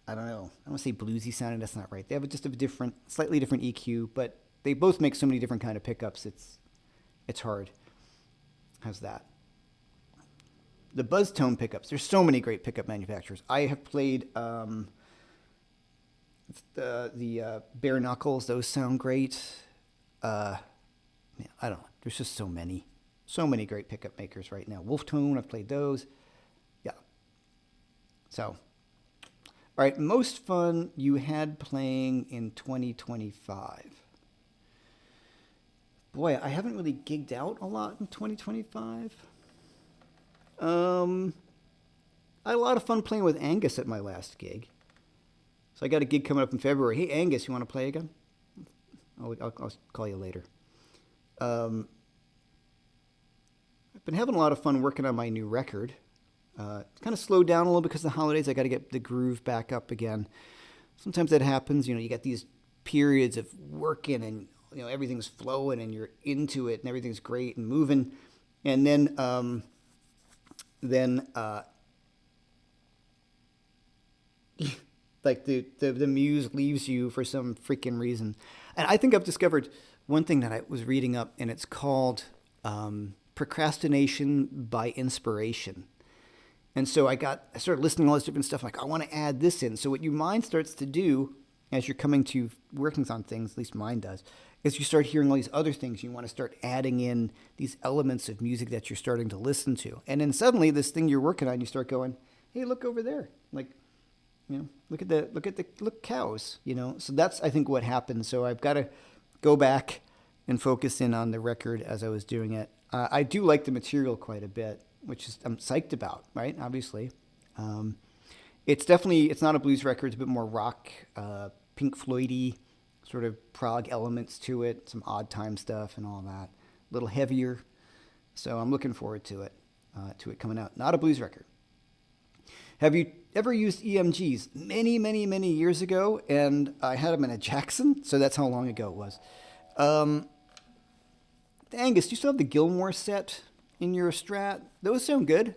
I don't know. I don't want to say bluesy sounding. That's not right. They have just a slightly different EQ, but they both make so many different kind of pickups. It's hard. How's that? The Buzz Tone pickups. There's so many great pickup manufacturers. I have played the Bare Knuckles. Those sound great. I don't know. There's just so many great pickup makers right now. Wolf Tone, I've played those. Yeah. So, all right, most fun you had playing in 2025. Boy, I haven't really gigged out a lot in 2025. I had a lot of fun playing with Angus at my last gig. So I got a gig coming up in February. Hey, Angus, you want to play again? I'll call you later. I've been having a lot of fun working on my new record. It's kind of slowed down a little because of the holidays. I got to get the groove back up again. Sometimes that happens. You get these periods of working and everything's flowing and you're into it and everything's great and moving, and then like the muse leaves you for some freaking reason. And I think I've discovered one thing that I was reading up, and it's called procrastination by inspiration. And so I started listening to all this different stuff, like I want to add this in. So what your mind starts to do as you're coming to working on things, at least mine does, is you start hearing all these other things. You want to start adding in these elements of music that you're starting to listen to. And then suddenly this thing you're working on, you start going, hey, look over there. Like, look cows, So that's, I think, what happened. So I've got to go back and focus in on the record as I was doing it. I do like the material quite a bit, which I'm psyched about, right? Obviously. It's not a blues record. It's a bit more rock, Pink Floyd-y, sort of prog elements to it, some odd time stuff and all that. A little heavier. So I'm looking forward to it coming out. Not a blues record. Have you ever used EMGs? Many, many, many years ago, and I had them in a Jackson, so that's how long ago it was. Angus, do you still have the Gilmore set in your Strat? Those sound good.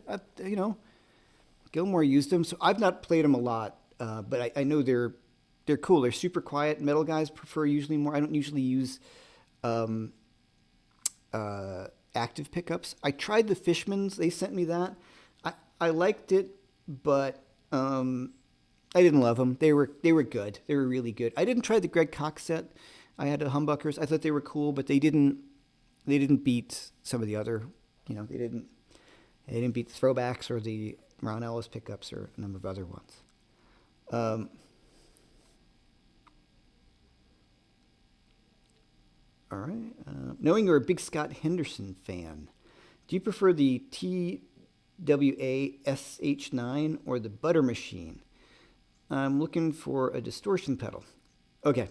Gilmore used them, so I've not played them a lot, but I know they're cool. They're super quiet. Metal guys prefer usually more. I don't usually use active pickups. I tried the Fishmans. They sent me that. I liked it, but I didn't love them. They were good. They were really good. I didn't try the Greg Cox set. I had humbuckers. I thought they were cool, but they didn't beat some of the other, they didn't beat the throwbacks or the Ron Ellis pickups or a number of other ones. All right. Knowing you're a big Scott Henderson fan, do you prefer the TWA SH9 or the Butter Machine? I'm looking for a distortion pedal. Okay.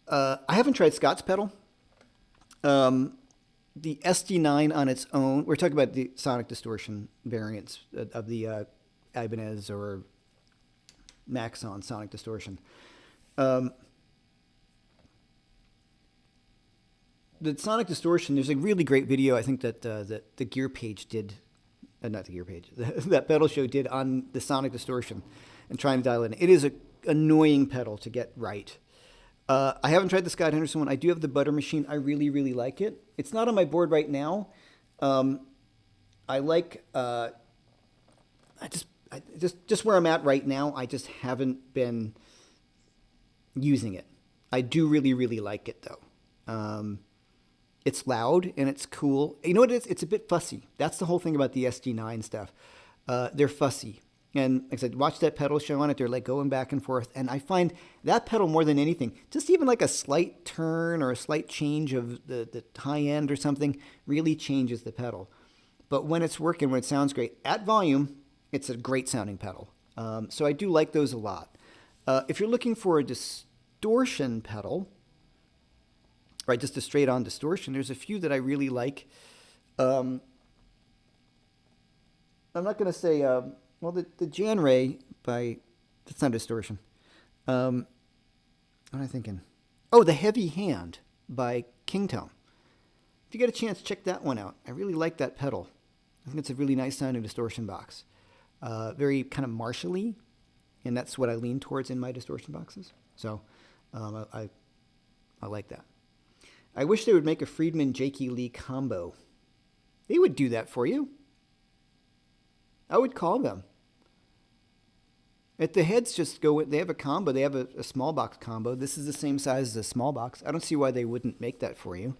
I haven't tried Scott's pedal. The SD9 on its own, we're talking about the sonic distortion variants of the Ibanez or Maxon sonic distortion. The sonic distortion, there's a really great video I think that the Gear Page did, not the Gear Page, that pedal show did on the sonic distortion and trying to dial in. It is an annoying pedal to get right. I haven't tried the Scott Henderson one. I do have the Butter Machine. I really, really like it. It's not on my board right now. I like, just where I'm at right now, I just haven't been using it. I do really, really like it though. It's loud and it's cool. You know what it is? It's a bit fussy. That's the whole thing about the SD9 stuff. They're fussy. And like I said, watch that pedal show on it. They're like going back and forth. And I find that pedal more than anything, just even like a slight turn or a slight change of the high end or something really changes the pedal. But when it's working, when it sounds great, at volume, it's a great sounding pedal. So I do like those a lot. If you're looking for a distortion pedal, right, just a straight on distortion, there's a few that I really like. I'm not going to say... well, the Jan Ray by, that's not distortion. What am I thinking? Oh, the Heavy Hand by Kingtone. If you get a chance, check that one out. I really like that pedal. I think it's a really nice sounding distortion box. Very kind of Marshall-y, and that's what I lean towards in my distortion boxes. So I like that. I wish they would make a Friedman Jakey Lee combo. They would do that for you. I would call them. At the heads, just go. They have a combo. They have a small box combo. This is the same size as a small box. I don't see why they wouldn't make that for you.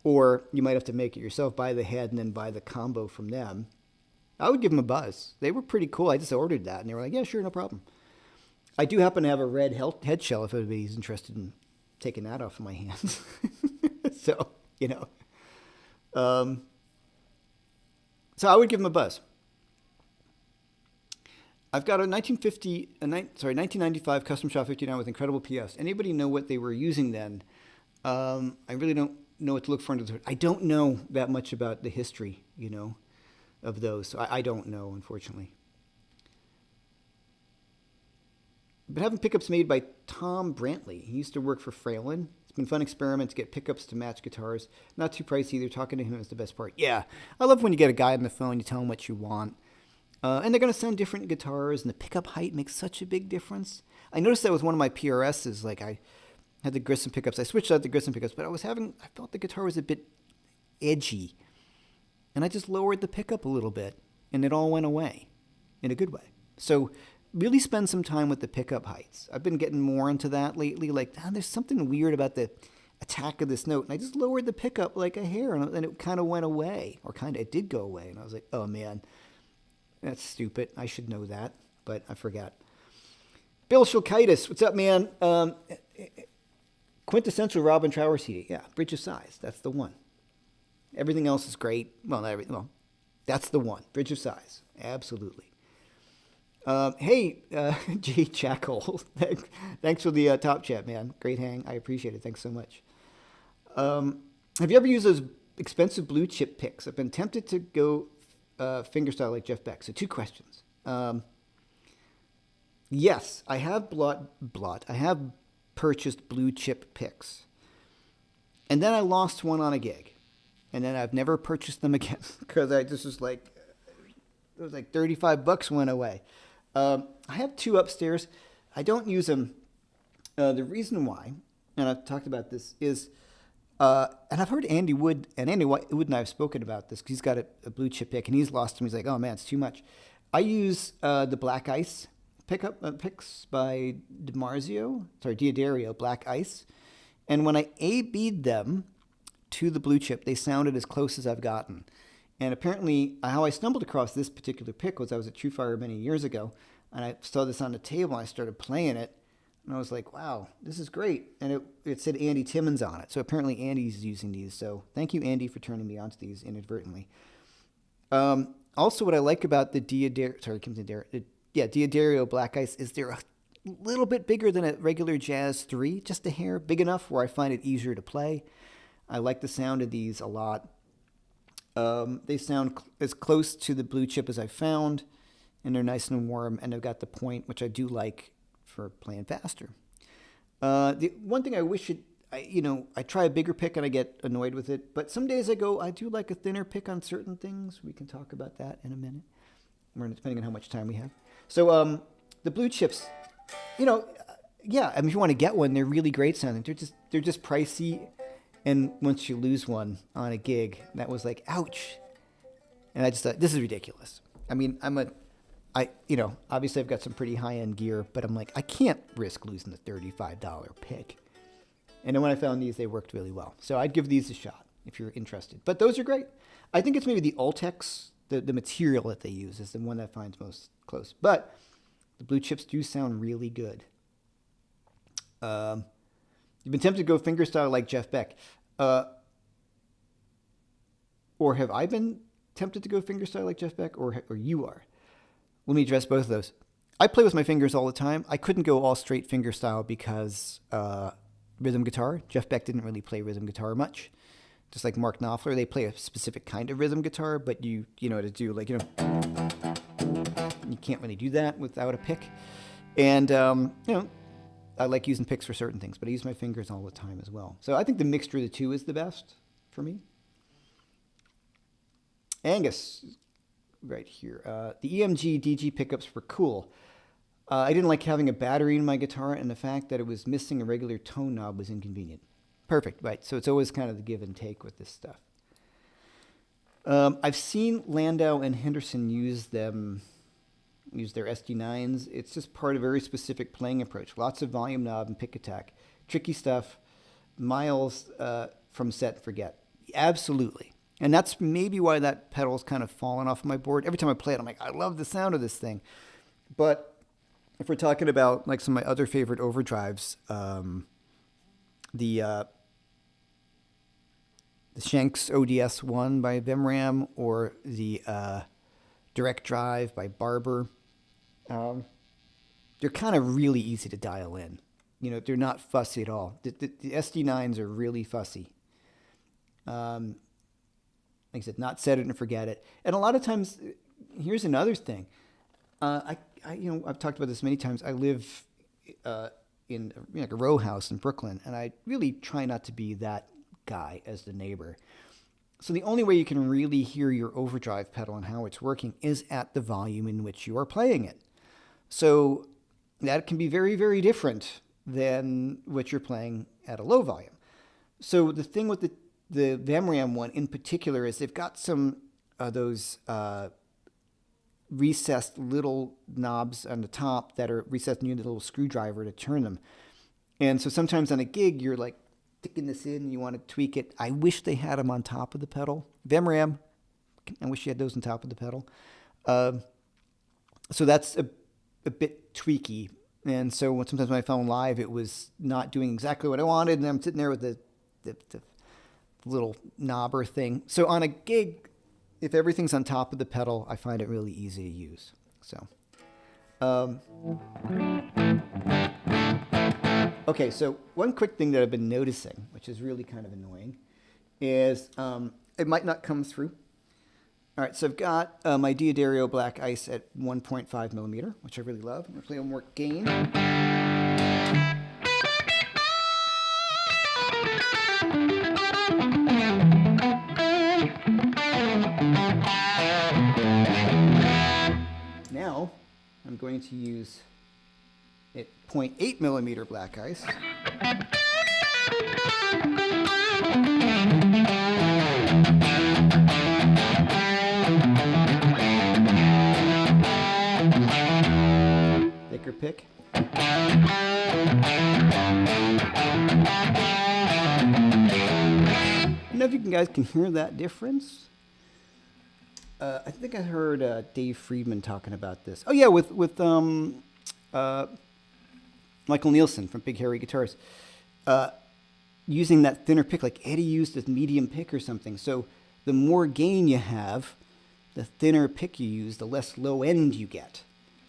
Or you might have to make it yourself. Buy the head and then buy the combo from them. I would give them a buzz. They were pretty cool. I just ordered that, and they were like, "Yeah, sure, no problem." I do happen to have a red head shell if anybody's interested in taking that off of my hands. So so I would give them a buzz. I've got a 1995 Custom Shop 59 with incredible PFs. Anybody know what they were using then? I really don't know what to look for. I don't know that much about the history, of those. So I don't know, unfortunately. I've been having pickups made by Tom Brantley. He used to work for Fralin. It's been a fun experiment to get pickups to match guitars. Not too pricey either. Talking to him is the best part. Yeah, I love when you get a guy on the phone, you tell him what you want. And they're going to send different guitars, and the pickup height makes such a big difference. I noticed that with one of my PRSs. Like I had the Grissom pickups. I switched out the Grissom pickups, but I felt the guitar was a bit edgy. And I just lowered the pickup a little bit, and it all went away in a good way. So really spend some time with the pickup heights. I've been getting more into that lately. Like, there's something weird about the attack of this note. And I just lowered the pickup like a hair, and it kind of went away. Or it did go away. And I was like, oh, man. That's stupid. I should know that, but I forgot. Bill Shulkitis, what's up, man? Quintessential Robin Trower CD. Yeah, Bridge of Sighs. That's the one. Everything else is great. Well, not everything. Well, that's the one. Bridge of Sighs. Absolutely. Hey, Jay Jackal. Thanks for the top chat, man. Great hang. I appreciate it. Thanks so much. Have you ever used those expensive blue chip picks? I've been tempted to go fingerstyle like Jeff Beck. So 2 questions. Yes, I have I have purchased blue chip picks. And then I lost one on a gig. And then I've never purchased them again because it was like $35 went away. I have 2 upstairs. I don't use them. The reason why, and I've talked about this, is and I've heard Andy Wood and I have spoken about this because he's got a blue chip pick and he's lost them. He's like, oh man, it's too much. I use the Black Ice picks by Diodario, Black Ice, And when I A-B'd them to the blue chip, they sounded as close as I've gotten. And apparently, how I stumbled across this particular pick was I was at TrueFire many years ago, and I saw this on the table, and I started playing it, and I was like, wow, this is great. And it said Andy Timmons on it. So apparently Andy's using these. So thank you, Andy, for turning me onto these inadvertently. Also, what I like about the Diodario Black Ice is they're a little bit bigger than a regular Jazz 3, just a hair, big enough where I find it easier to play. I like the sound of these a lot. They sound as close to the blue chip as I found, and they're nice and warm, and they've got the point, which I do like for playing faster. The one thing I wish I try a bigger pick and I get annoyed with it, but some days I do like a thinner pick on certain things. We can talk about that in a minute, depending on how much time we have. So the blue chips, if you want to get one, they're really great sounding. They're just pricey, and once you lose one on a gig, that was like, ouch. And I just thought, this is ridiculous. I mean, obviously I've got some pretty high-end gear, but I'm like, I can't risk losing the $35 pick. And then when I found these, they worked really well. So I'd give these a shot if you're interested. But those are great. I think it's maybe the Ultex, the material that they use is the one that I find most close. But the blue chips do sound really good. You've been tempted to go fingerstyle like Jeff Beck. Or have I been tempted to go fingerstyle like Jeff Beck, or you are? Let me address both of those. I play with my fingers all the time. I couldn't go all straight fingerstyle because rhythm guitar. Jeff Beck didn't really play rhythm guitar much. Just like Mark Knopfler, they play a specific kind of rhythm guitar, but you can't really do that without a pick. And, I like using picks for certain things, but I use my fingers all the time as well. So I think the mixture of the two is the best for me. Angus, right here. The EMG DG pickups were cool. I didn't like having a battery in my guitar, and the fact that it was missing a regular tone knob was inconvenient. Perfect, right. So it's always kind of the give and take with this stuff. I've seen Landau and Henderson use their SD9s. It's just part of a very specific playing approach. Lots of volume knob and pick attack. Tricky stuff. Miles from set and forget. Absolutely. And that's maybe why that pedal's kind of fallen off my board. Every time I play it, I'm like, I love the sound of this thing. But if we're talking about like some of my other favorite overdrives, the Shanks ODS 1 by Vemram, or the Direct Drive by Barber, they're kind of really easy to dial in. They're not fussy at all. The SD9s are really fussy. Like I said, not set it and forget it. And a lot of times, here's another thing. I've talked about this many times. I live in like a row house in Brooklyn, and I really try not to be that guy as the neighbor. So the only way you can really hear your overdrive pedal and how it's working is at the volume in which you are playing it. So that can be very, very different than what you're playing at a low volume. So the thing with the Vemram one in particular is they've got some of those recessed little knobs on the top that are recessed, and you need a little screwdriver to turn them. And so sometimes on a gig, you're like sticking this in and you want to tweak it. I wish they had them on top of the pedal. Vemram, I wish you had those on top of the pedal. So that's a bit tweaky. And so sometimes when I found live, it was not doing exactly what I wanted, and I'm sitting there with the little knobber thing. So on a gig, if everything's on top of the pedal, I find it really easy to use. So, okay, so one quick thing that I've been noticing, which is really kind of annoying, is it might not come through. All right, so I've got my Diodario Black Ice at 1.5 millimeter, which I really love. I'm going to play one more gain. Now, I'm going to use a 0.8 millimeter Black Ice. Thicker pick. I don't know if you guys can hear that difference. I think I heard Dave Friedman talking about this. Oh yeah, with Michael Nielsen from Big Hairy Guitars, using that thinner pick, like Eddie used a medium pick or something. So the more gain you have, the thinner pick you use, the less low end you get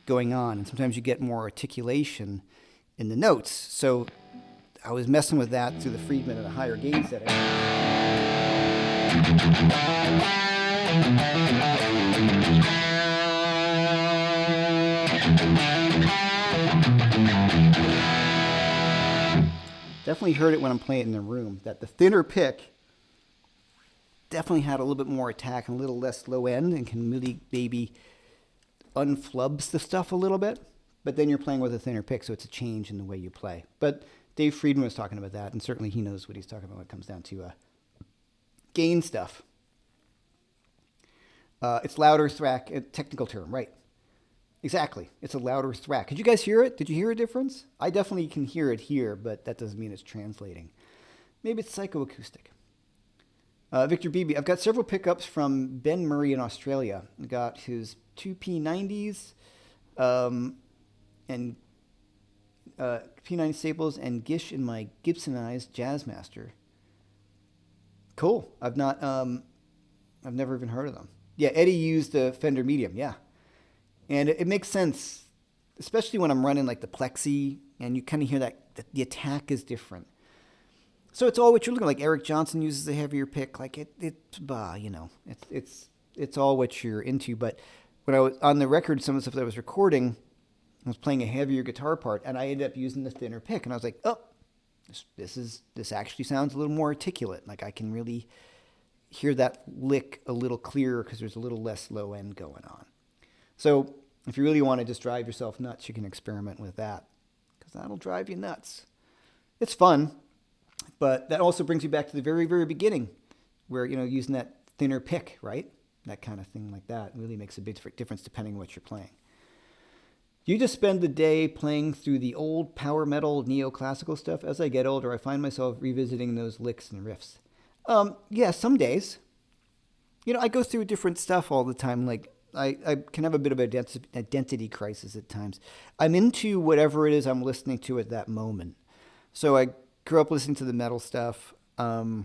going on, and sometimes you get more articulation in the notes. So I was messing with that through the Friedman at a higher gain setting. Definitely heard it when I'm playing in the room, that the thinner pick definitely had a little bit more attack and a little less low end and can really maybe unflubs the stuff a little bit. But then you're playing with a thinner pick, so it's a change in the way you play. But Dave Friedman was talking about that, and certainly he knows what he's talking about when it comes down to gain stuff. It's louder thrack, a technical term, right? Exactly. It's a louder thrack. Could you guys hear it? Did you hear a difference? I definitely can hear it here, but that doesn't mean it's translating. Maybe it's psychoacoustic. Victor Beebe, I've got several pickups from Ben Murray in Australia. I got his 2P90s and P90 staples and Gish in my Gibsonized Jazzmaster. Cool. I've never even heard of them. Yeah, Eddie used the Fender Medium, yeah. And it makes sense, especially when I'm running like the Plexi, and you kind of hear that the attack is different. So it's all what you're looking like. Eric Johnson uses a heavier pick, like it's all what you're into. But when I was on the record, some of the stuff that I was recording, I was playing a heavier guitar part, and I ended up using the thinner pick, and I was like, oh, this actually sounds a little more articulate. Like I can really hear that lick a little clearer because there's a little less low end going on. So if you really want to just drive yourself nuts, you can experiment with that because that'll drive you nuts. It's fun, but that also brings you back to the very, very beginning where, using that thinner pick, right? That kind of thing like that really makes a big difference depending on what you're playing. Do you just spend the day playing through the old power metal neoclassical stuff? As I get older, I find myself revisiting those licks and riffs. Yeah, some days. I go through different stuff all the time. Like, I can have a bit of an identity crisis at times. I'm into whatever it is I'm listening to at that moment. So I grew up listening to the metal stuff. I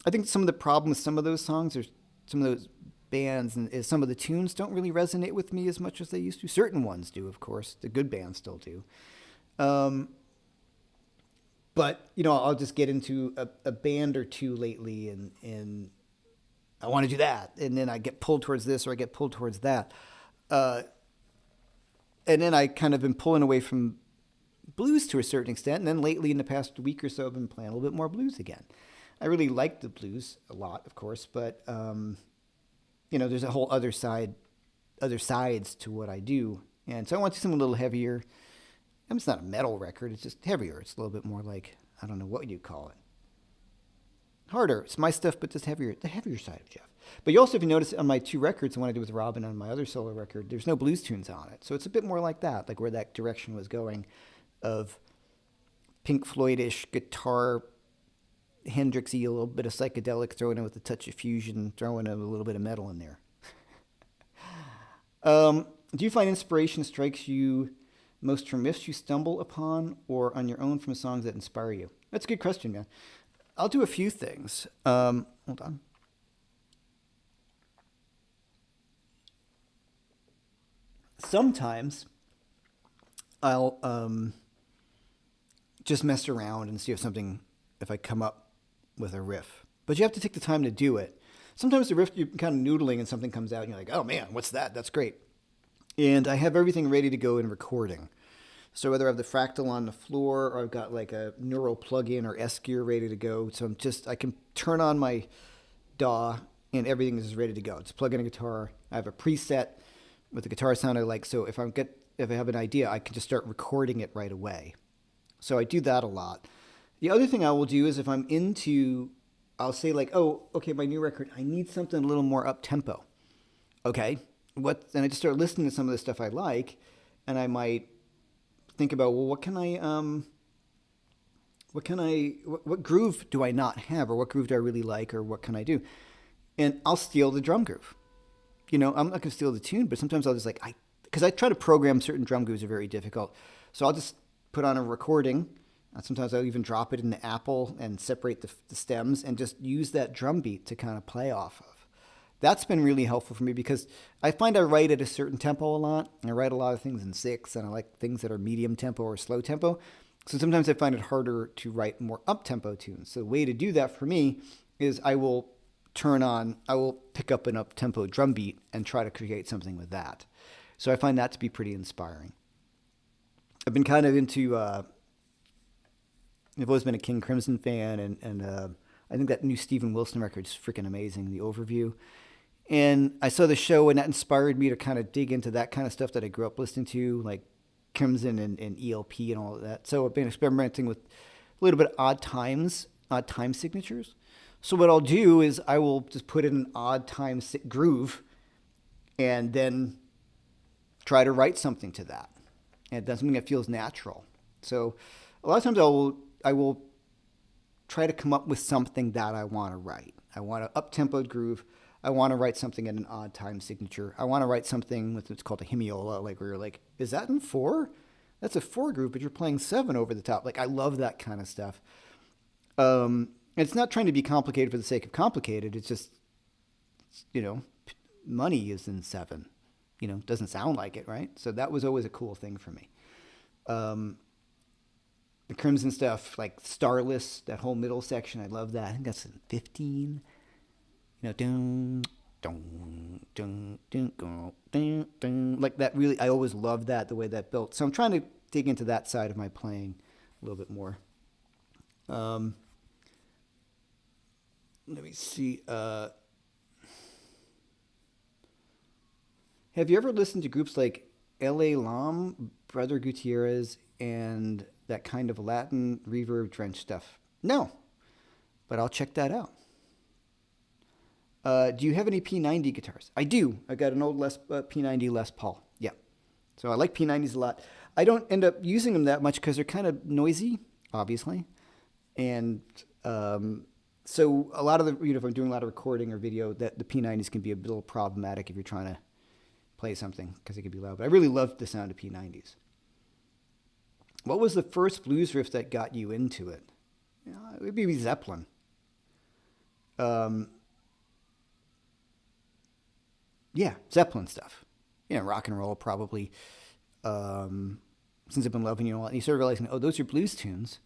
think some of the problem with some of those songs or some of those bands is some of the tunes don't really resonate with me as much as they used to. Certain ones do, of course. The good bands still do. But, I'll just get into a band or two lately and I want to do that. And then I get pulled towards this or I get pulled towards that. And then I kind of been pulling away from blues to a certain extent. And then lately in the past week or so, I've been playing a little bit more blues again. I really like the blues a lot, of course, but, there's a whole other sides to what I do. And so I want to do something a little heavier. It's not a metal record. It's just heavier. It's a little bit more like, I don't know what you call it. Harder. It's my stuff, but just heavier. The heavier side of Jeff. But you also, if you notice, on my two records, the one I did with Robin on my other solo record, there's no blues tunes on it. So it's a bit more like that, like where that direction was going of Pink Floyd-ish guitar, Hendrixy, a little bit of psychedelic, throwing in with a touch of fusion, throwing a little bit of metal in there. Do you find inspiration strikes you most from riffs you stumble upon or on your own from songs that inspire you? That's a good question, man. I'll do a few things. Hold on. Sometimes I'll just mess around and see if I come up with a riff. But you have to take the time to do it. Sometimes the riff, you're kind of noodling and something comes out and you're like, oh man, what's that? That's great. And I have everything ready to go in recording. So whether I have the fractal on the floor or I've got like a neural plug-in or S-Gear ready to go. So I can turn on my DAW and everything is ready to go. Just plug in a guitar. I have a preset with the guitar sound I like. So if I have an idea, I can just start recording it right away. So I do that a lot. The other thing I will do is if I'm I'll say like, oh, okay, my new record, I need something a little more up-tempo. Okay, then I just start listening to some of the stuff I like, and I might think about, well, what groove do I not have, or what groove do I really like, or what can I do? And I'll steal the drum groove. I'm not going to steal the tune, but sometimes I'll just because I try to program certain drum grooves are very difficult. So I'll just put on a recording. Sometimes I'll even drop it in the Apple and separate the stems and just use that drum beat to kind of play off of. That's been really helpful for me because I find I write at a certain tempo a lot. And I write a lot of things in 6, and I like things that are medium tempo or slow tempo. So sometimes I find it harder to write more up-tempo tunes. So the way to do that for me is I will pick up an up-tempo drum beat and try to create something with that. So I find that to be pretty inspiring. I've been kind of into, I've always been a King Crimson fan, and I think that new Steven Wilson record is freaking amazing, The Overview. And I saw the show, and that inspired me to kind of dig into that kind of stuff that I grew up listening to, like Crimson and ELP and all of that. So I've been experimenting with a little bit of odd time signatures. So what I'll do is I will just put in an odd time groove and then try to write something to that. And that's something that feels natural. So a lot of times I will try to come up with something that I want to write. I want an up-tempoed groove. I want to write something in an odd time signature. I want to write something with what's called a hemiola, like where you're like, is that in 4? That's a 4 groove, but you're playing 7 over the top. Like, I love that kind of stuff. It's not trying to be complicated for the sake of complicated. It's just, money is in 7. Doesn't sound like it, right? So that was always a cool thing for me. The Crimson stuff, like Starless, that whole middle section, I love that. I think that's in 15. Dun, dun, dun, dun, dun, dun, dun. Like that really, I always loved that, the way that built. So I'm trying to dig into that side of my playing a little bit more. Let me see. Have you ever listened to groups like L.A. Lam, Brother Gutierrez, and that kind of Latin reverb-drenched stuff? No, but I'll check that out. Do you have any P90 guitars? I do. I got an old P90 Les Paul. Yeah. So I like P90s a lot. I don't end up using them that much because they're kind of noisy, obviously. And so a lot of the, if I'm doing a lot of recording or video, that the P90s can be a little problematic if you're trying to play something because it can be loud. But I really love the sound of P90s. What was the first blues riff that got you into it? It would be Zeppelin. Yeah, Zeppelin stuff. Rock and roll probably. Since I've been loving you all, and you start realizing, oh, those are blues tunes.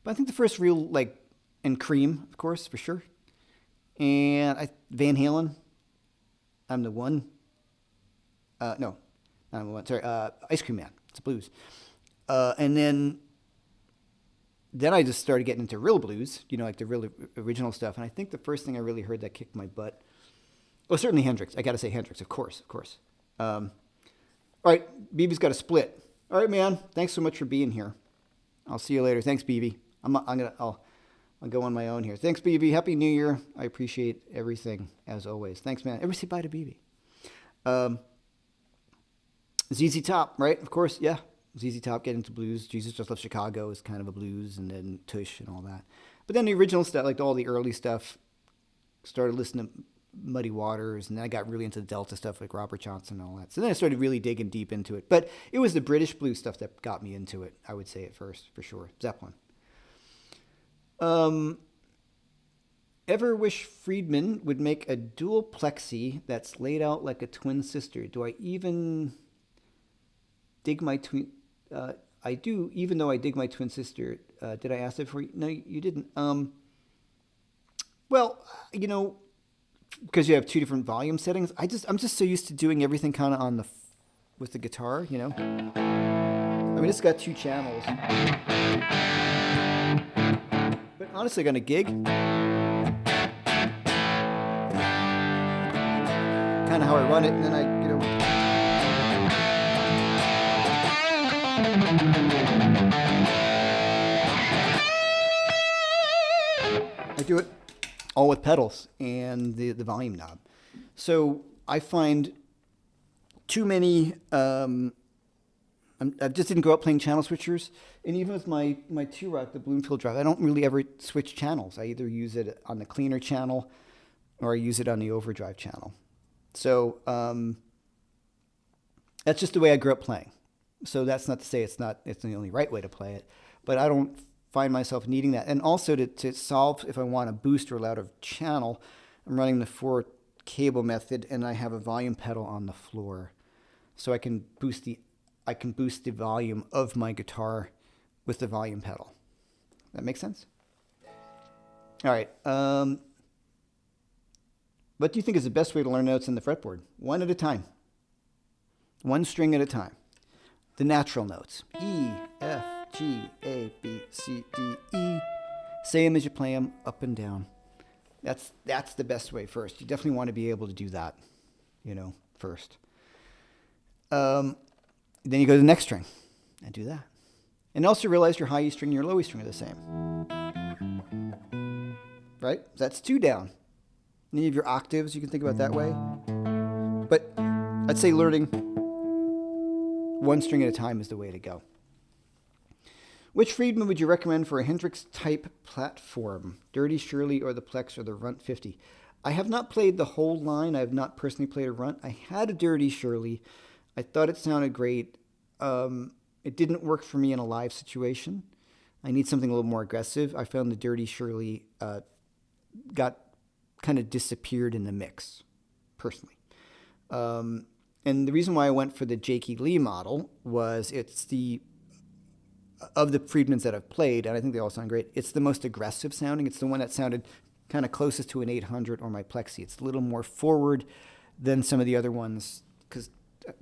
But I think the first real, and Cream, of course, for sure. And Van Halen, I'm the One. No, not I'm the One. Sorry, Ice Cream Man. It's blues. And then I just started getting into real blues, like the real original stuff. And I think the first thing I really heard that kicked my butt, well, certainly Hendrix. I got to say Hendrix, of course. All right, BB's got a split. All right, man. Thanks so much for being here. I'll see you later. Thanks, BB. I'll go on my own here. Thanks, BB. Happy New Year. I appreciate everything as always. Thanks, man. Everybody say bye to BB. ZZ Top, right? Of course, yeah. ZZ Top, get into blues. Jesus Just Left Chicago is kind of a blues, and then Tush and all that. But then the original stuff, like all the early stuff, started listening to Muddy Waters, and then I got really into the Delta stuff like Robert Johnson and all that. So then I started really digging deep into it. But it was the British blues stuff that got me into it, I would say at first, for sure. Zeppelin. Ever wish Friedman would make a dual plexi that's laid out like a twin sister? Do I even dig my twin? I do, even though I dig my twin sister. Did I ask that for you? No, you didn't. Well, because you have 2 different volume settings, I'm just so used to doing everything kind of with the guitar, I mean, it's got 2 channels. But honestly, on a gig, kind of how I run it, and then I do it all with pedals and the volume knob. So I find too many I just didn't grow up playing channel switchers. And even with my 2-rock, the Bloomfield Drive, I don't really ever switch channels. I either use it on the cleaner channel or I use it on the overdrive channel. So that's just the way I grew up playing. So that's not to say it's the only right way to play it, but I don't find myself needing that. And also to solve if I want a boost or louder channel, I'm running the 4 cable method, and I have a volume pedal on the floor, so I can boost the volume of my guitar with the volume pedal. That makes sense? All right. What do you think is the best way to learn notes on the fretboard? One at a time. One string at a time. The natural notes. E, F, G, A, B, C, D, E. Say them as you play them, up and down. That's the best way first. You definitely want to be able to do that, first. Then you go to the next string and do that. And also realize your high E string and your low E string are the same. Right? That's 2 down. Any of your octaves, you can think about that way. But I'd say learning one string at a time is the way to go. Which Friedman would you recommend for a Hendrix-type platform? Dirty Shirley or the Plex or the Runt 50? I have not played the whole line. I have not personally played a Runt. I had a Dirty Shirley. I thought it sounded great. It didn't work for me in a live situation. I need something a little more aggressive. I found the Dirty Shirley got kind of disappeared in the mix, personally. And the reason why I went for the Jakey Lee model was it's of the Friedmans that I've played, and I think they all sound great, it's the most aggressive sounding. It's the one that sounded kind of closest to an 800 or my Plexi. It's a little more forward than some of the other ones, because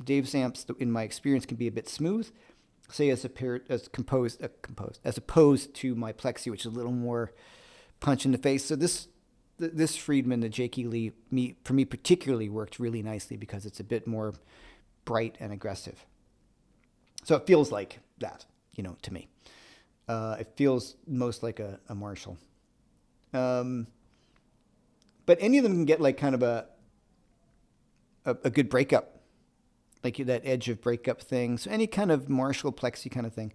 Dave's amps, in my experience, can be a bit smooth, say as opposed to my Plexi, which is a little more punch in the face. So this Friedman, the Jakey Lee, for me particularly worked really nicely because it's a bit more bright and aggressive. So it feels like that, to me. It feels most like a Marshall. But any of them can get like kind of a good breakup, like that edge of breakup thing. So any kind of Marshall Plexi kind of thing.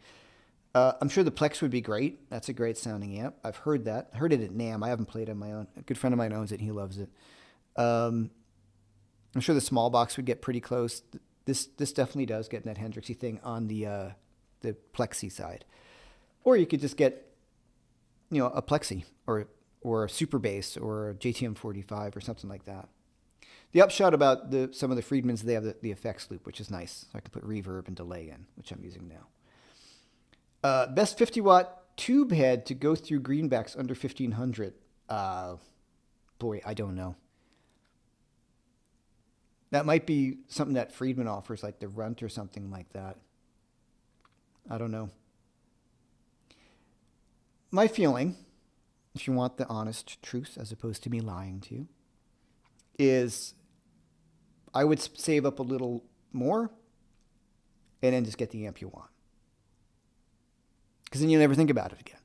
I'm sure the Plex would be great. That's a great sounding amp. I've heard that. I heard it at NAMM. I haven't played it on my own. A good friend of mine owns it, and he loves it. I'm sure the small box would get pretty close. This definitely does get in that Hendrixy thing on the Plexi side. Or you could just get, a Plexi or a Super Bass or a JTM 45 or something like that. The upshot about some of the Friedmans, they have the effects loop, which is nice. So I can put reverb and delay in, which I'm using now. Best 50-watt tube head to go through greenbacks under 1500. Boy, I don't know. That might be something that Friedman offers, like the Runt or something like that. I don't know. My feeling, if you want the honest truth as opposed to me lying to you, is I would save up a little more and then just get the amp you want. Because then you'll never think about it again,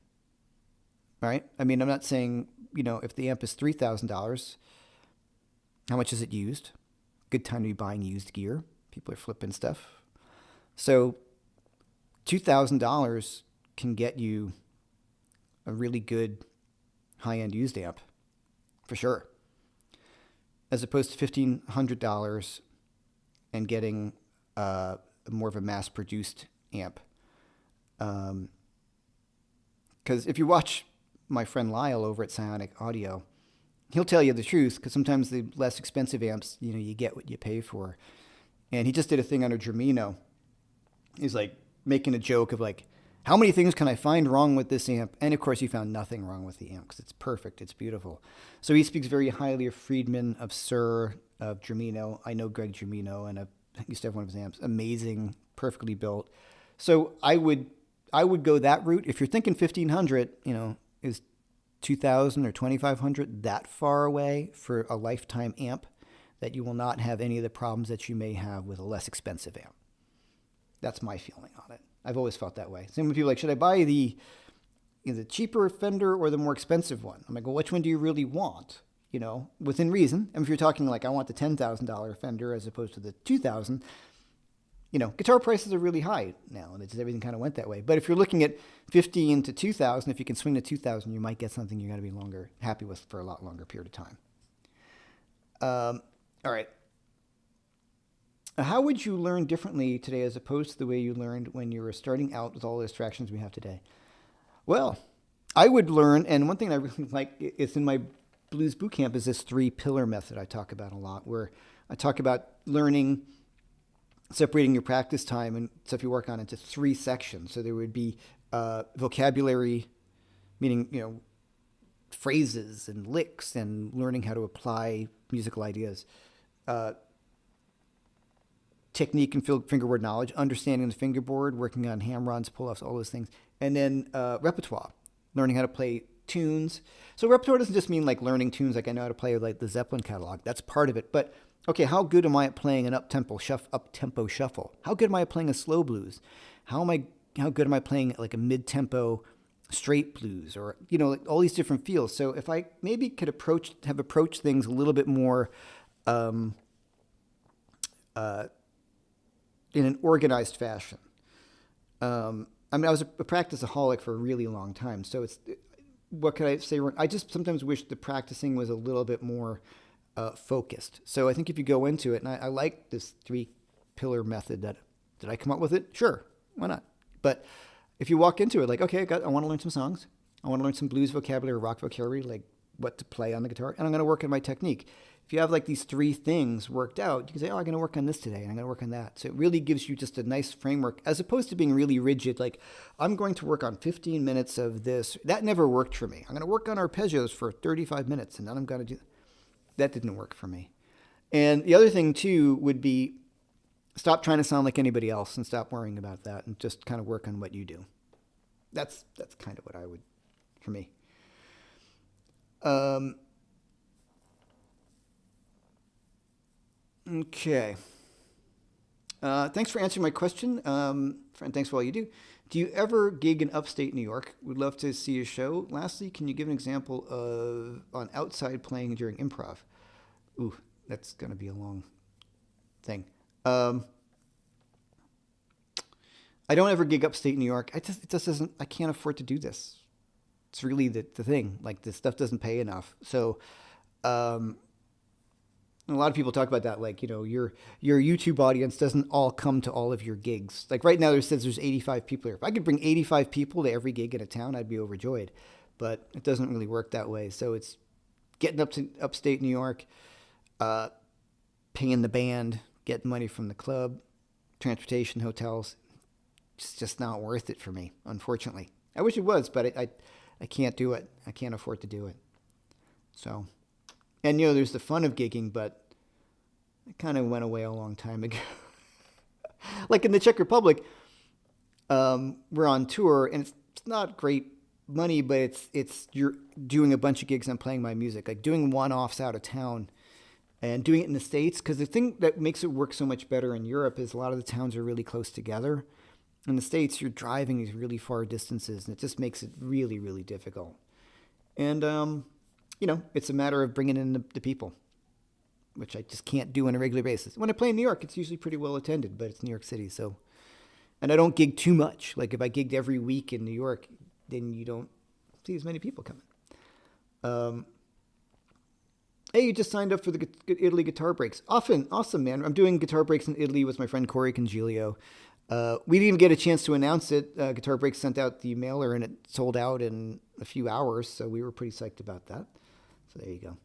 right? I mean, I'm not saying, if the amp is $3,000, how much is it used? Good time to be buying used gear. People are flipping stuff. So $2,000 can get you a really good high-end used amp, for sure, as opposed to $1,500 and getting more of a mass-produced amp. Because if you watch my friend Lyle over at Psionic Audio, he'll tell you the truth, because sometimes the less expensive amps, you get what you pay for. And he just did a thing under Germino. He's like making a joke of like, how many things can I find wrong with this amp? And of course he found nothing wrong with the amp because it's perfect, it's beautiful. So he speaks very highly of Friedman, of Sir, of Germino. I know Greg Germino, and I used to have one of his amps. Amazing, perfectly built. So I would go that route. If you're thinking 1,500, is 2,000 or 2,500 that far away for a lifetime amp that you will not have any of the problems that you may have with a less expensive amp? That's my feeling on it. I've always felt that way. Same with people like, should I buy the cheaper Fender or the more expensive one? I'm like, well, which one do you really want? Within reason. And if you're talking like, I want the $10,000 Fender as opposed to the $2,000, guitar prices are really high now, and everything kind of went that way. But if you're looking at 15 to 2,000, if you can swing to 2,000, you might get something you're going to be happy with for a lot longer period of time. All right. How would you learn differently today as opposed to the way you learned when you were starting out with all the distractions we have today? Well, I would learn, and one thing I really like is in my blues boot camp is this 3-pillar method I talk about a lot, where I talk about learning, separating your practice time and stuff you work on into 3 sections. So there would be vocabulary, meaning, phrases and licks and learning how to apply musical ideas. Technique and fingerboard knowledge, understanding the fingerboard, working on hammer-ons, pull-offs, all those things. And then repertoire, learning how to play tunes. So repertoire doesn't just mean like learning tunes, like I know how to play like the Zeppelin catalog. That's part of it. But okay, how good am I at playing an up-tempo shuffle? How good am I at playing a slow blues? How good am I playing like a mid-tempo straight blues, or like all these different feels? So if I maybe could have approached things a little bit more in an organized fashion. I was a practiceaholic for a really long time. So what can I say? I just sometimes wish the practicing was a little bit more focused. So I think if you go into it, and I like this 3-pillar method did I come up with it? Sure. Why not? But if you walk into it like, okay, I want to learn some songs. I want to learn some blues vocabulary, rock vocabulary, like what to play on the guitar, and I'm going to work on my technique. If you have like these 3 things worked out, you can say, I'm going to work on this today, and I'm going to work on that. So it really gives you just a nice framework, as opposed to being really rigid, like I'm going to work on 15 minutes of this. That never worked for me. I'm going to work on arpeggios for 35 minutes, and then I'm going to do that. Didn't work for me. And the other thing too would be stop trying to sound like anybody else and stop worrying about that, and just kind of work on what you do. That's kind of what I would, for me. Okay. Thanks for answering my question. Friend, thanks for all you do. Do you ever gig in upstate New York? Would love to see a show. Lastly, can you give an example on outside playing during improv? Ooh, that's going to be a long thing. I don't ever gig upstate New York. It just doesn't, I can't afford to do this. It's really the thing. Like, this stuff doesn't pay enough. So, a lot of people talk about that, like, your YouTube audience doesn't all come to all of your gigs. Like right now, there's 85 people here. If I could bring 85 people to every gig in a town, I'd be overjoyed. But it doesn't really work that way. So it's getting up to upstate New York, paying the band, getting money from the club, transportation, hotels. It's just not worth it for me, unfortunately. I wish it was, but I can't do it. I can't afford to do it. So, and there's the fun of gigging, but it kind of went away a long time ago. Like in the Czech Republic, we're on tour, and it's not great money, but you're doing a bunch of gigs and playing my music, like doing one-offs out of town and doing it in the States. Because the thing that makes it work so much better in Europe is a lot of the towns are really close together. In the States, you're driving these really far distances, and it just makes it really, really difficult. And, it's a matter of bringing in the people, which I just can't do on a regular basis. When I play in New York, it's usually pretty well attended, but it's New York City, so. And I don't gig too much. Like if I gigged every week in New York, then you don't see as many people coming. Hey, you just signed up for the Italy Guitar Breaks. Awesome, man. I'm doing Guitar Breaks in Italy with my friend Corey Congilio. We didn't even get a chance to announce it. Guitar Breaks sent out the mailer, and it sold out in a few hours, so we were pretty psyched about that. So there you go.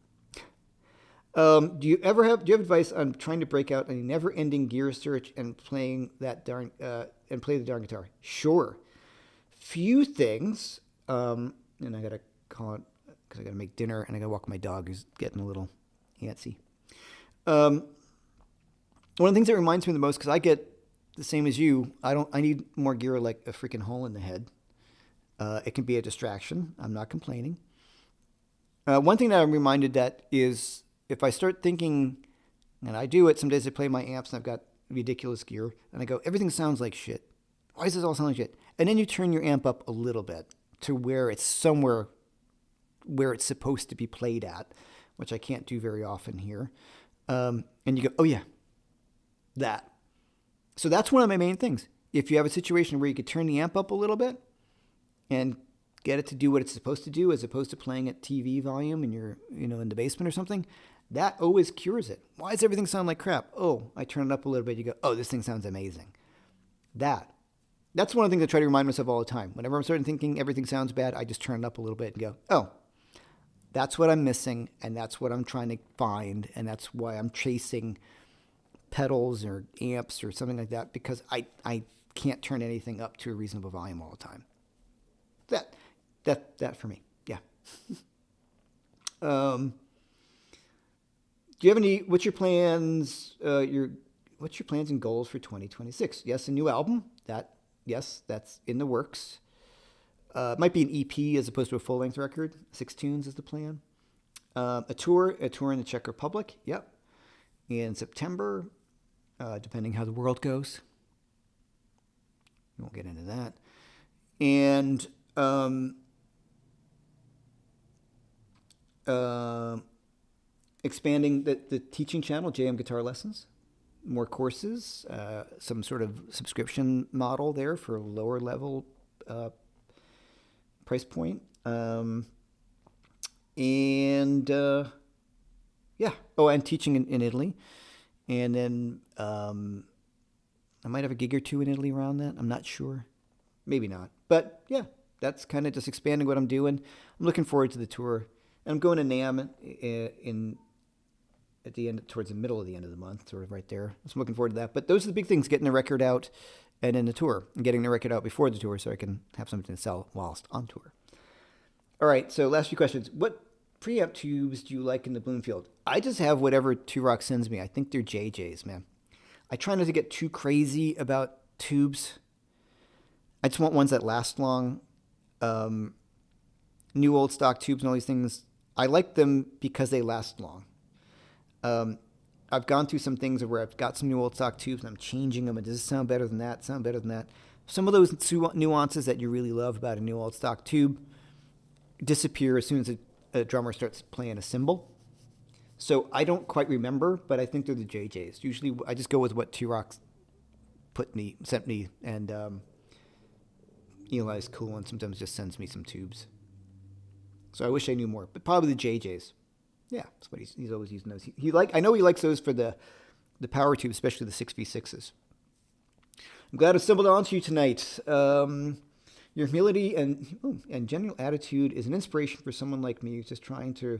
Do you have advice on trying to break out a never-ending gear search and play the darn guitar? Sure. Few things. And I gotta call it because I gotta make dinner and I gotta walk my dog who's getting a little antsy. One of the things that reminds me the most, because I get the same as you, I need more gear like a freaking hole in the head. It can be a distraction. I'm not complaining. One thing that I'm reminded that is if I start thinking, and I do it, some days I play my amps and I've got ridiculous gear, and I go, everything sounds like shit. Why does this all sound like shit? And then you turn your amp up a little bit to where it's somewhere where it's supposed to be played at, which I can't do very often here. And you go, oh yeah, that. So that's one of my main things. If you have a situation where you could turn the amp up a little bit and get it to do what it's supposed to do, as opposed to playing at TV volume and you're, in the basement or something, that always cures it. Why does everything sound like crap? Oh, I turn it up a little bit. You go, oh, this thing sounds amazing. That's one of the things I try to remind myself all the time. Whenever I'm starting thinking everything sounds bad, I just turn it up a little bit and go, oh, that's what I'm missing, and that's what I'm trying to find, and that's why I'm chasing pedals or amps or something like that, because I can't turn anything up to a reasonable volume all the time. That for me, yeah. Do you have any? What's your plans? What's your plans and goals for 2026? Yes, a new album. Yes, that's in the works. It might be an EP as opposed to a full-length record. 6 tunes is the plan. A tour in the Czech Republic. Yep, in September, depending how the world goes. We won't get into that. And expanding the teaching channel, JM Guitar Lessons. More courses, some sort of subscription model there for a lower level price point. Yeah. Oh, and teaching in Italy. And then I might have a gig or two in Italy around that. I'm not sure. Maybe not. But yeah, that's kind of just expanding what I'm doing. I'm looking forward to the tour. And I'm going to NAMM at the end, towards the middle of the end of the month, sort of right there. So I'm looking forward to that. But those are the big things, getting the record out and then the tour, and getting the record out before the tour so I can have something to sell whilst on tour. All right, so last few questions. What preamp tubes do you like in the Bloomfield? I just have whatever Two Rock sends me. I think they're JJs, man. I try not to get too crazy about tubes. I just want ones that last long. New old stock tubes and all these things, I like them because they last long. I've gone through some things where I've got some new old stock tubes and I'm changing them. And does this sound better than that? Sound better than that? Some of those nuances that you really love about a new old stock tube disappear as soon as a drummer starts playing a cymbal. So I don't quite remember, but I think they're the JJs. Usually I just go with what T-Rock sent me, and Eli's cool and sometimes just sends me some tubes. So I wish I knew more, but probably the JJs. Yeah, that's what he's always using those. I know he likes those for the power tube, especially the 6v6s. I'm glad I stumbled onto you tonight. Your humility and general attitude is an inspiration for someone like me who's just trying to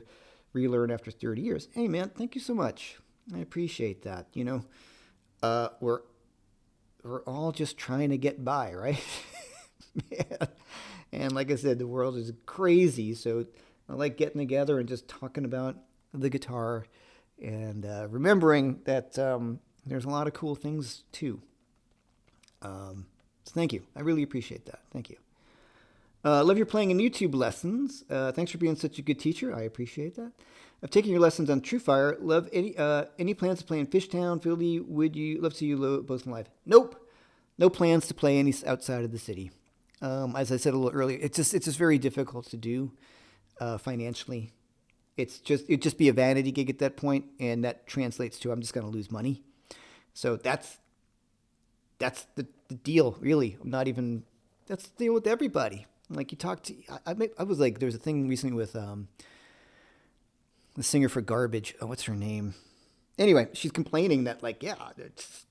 relearn after 30 years. Hey, man, thank you so much. I appreciate that. We're all just trying to get by, right? Man. And like I said, the world is crazy, so I like getting together and just talking about the guitar and remembering that there's a lot of cool things too. So thank you. I really appreciate that. Thank you. Love your playing and YouTube lessons. Thanks for being such a good teacher. I appreciate that. I've taken your lessons on TrueFire. Love any plans to play in Fishtown, Philly? Would you love to see you both live? Nope. No plans to play any outside of the city. As I said a little earlier, it's just very difficult to do financially. It'd just be a vanity gig at that point, and that translates to I'm just going to lose money. So that's the deal, really. That's the deal with everybody. Like you talk to, I was like, there was a thing recently with the singer for Garbage. Oh, what's her name? Anyway, she's complaining that it's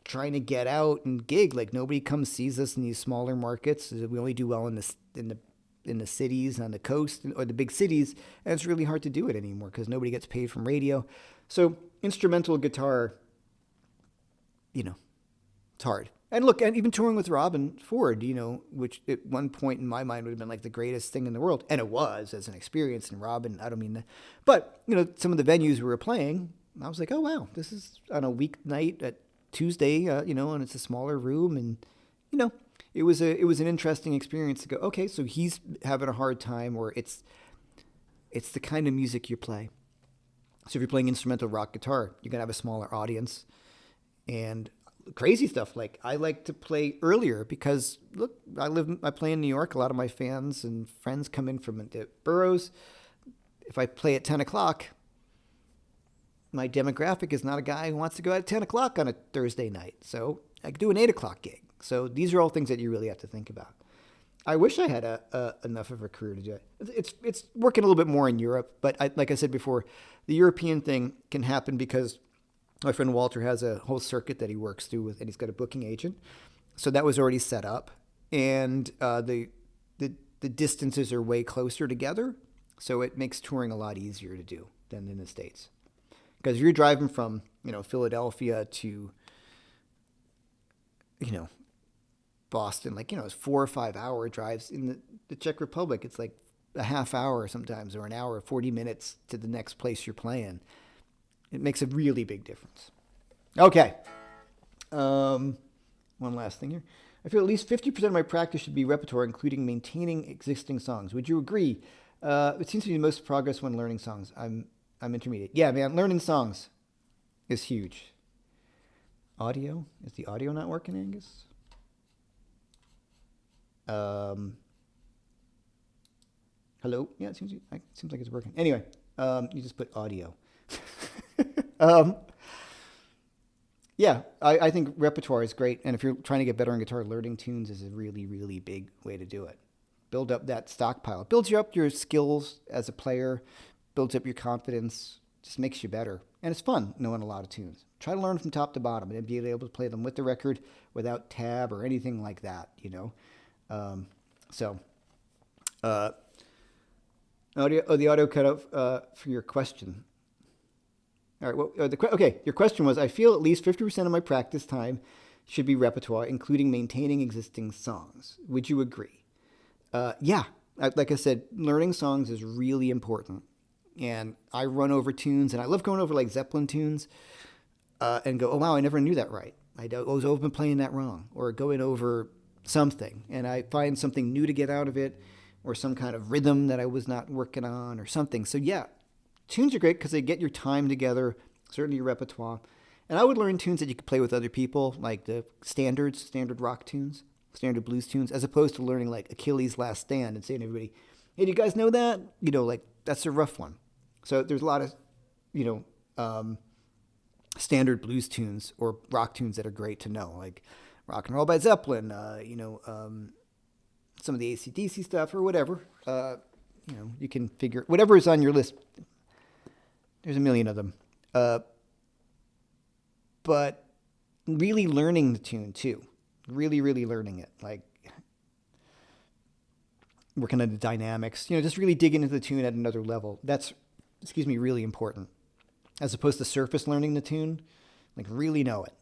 trying to get out and gig. Like nobody comes sees us in these smaller markets. We only do well in the cities on the coast or the big cities, and it's really hard to do it anymore because nobody gets paid from radio. So instrumental guitar, it's hard. And look, and even touring with Robin Ford, which at one point in my mind would have been like the greatest thing in the world. And it was as an experience. And Robin, I don't mean that. But, some of the venues we were playing, I was like, oh, wow, this is on a weeknight at Tuesday, and it's a smaller room. And, it was an interesting experience to go, okay, so he's having a hard time, or it's the kind of music you play. So if you're playing instrumental rock guitar, you're going to have a smaller audience. And crazy stuff. Like I like to play earlier because look, I play in New York. A lot of my fans and friends come in from the boroughs. If I play at 10 o'clock, my demographic is not a guy who wants to go at 10 o'clock on a Thursday night. So I could do an 8 o'clock gig. So these are all things that you really have to think about. I wish I had enough of a career to do it. It's working a little bit more in Europe, but like I said before, the European thing can happen because my friend Walter has a whole circuit that he works through with, and he's got a booking agent. So that was already set up, and the distances are way closer together, so it makes touring a lot easier to do than in the States. Because if you're driving from Philadelphia to Boston, it's 4 or 5 hour drives. In the Czech Republic, it's like a half hour sometimes, or an hour, 40 minutes to the next place you're playing. It makes a really big difference. Okay. One last thing here. I feel at least 50% of my practice should be repertoire, including maintaining existing songs. Would you agree? It seems to be the most progress when learning songs. I'm intermediate. Yeah, man, learning songs is huge. Audio? Is the audio not working, Angus? Hello? Yeah, it seems like it's working. Anyway, you just put audio. Yeah, I think repertoire is great. And if you're trying to get better on guitar, learning tunes is a really, really big way to do it. Build up that stockpile. It builds you up your skills as a player, builds up your confidence, just makes you better. And it's fun knowing a lot of tunes. Try to learn from top to bottom and be able to play them with the record without tab or anything like that, the audio cut out for your question. All right. Well, your question was, I feel at least 50% of my practice time should be repertoire, including maintaining existing songs. Would you agree? Yeah. Like I said, learning songs is really important. And I run over tunes, and I love going over like Zeppelin tunes and go, oh, wow, I never knew that right. I was over playing that wrong, or going over something, and I find something new to get out of it, or some kind of rhythm that I was not working on or something. So yeah, tunes are great because they get your time together, certainly your repertoire. And I would learn tunes that you could play with other people, like the standard rock tunes, standard blues tunes, as opposed to learning like Achilles' Last Stand and saying to everybody, hey, do you guys know that? That's a rough one. So there's a lot of, standard blues tunes or rock tunes that are great to know, like Rock and Roll by Zeppelin, some of the AC/DC stuff or whatever. You can figure whatever is on your list. There's a million of them. But really learning the tune too. Really, really learning it. Like working on the dynamics. Just really digging into the tune at another level. That's, really important. As opposed to surface learning the tune. Like really know it.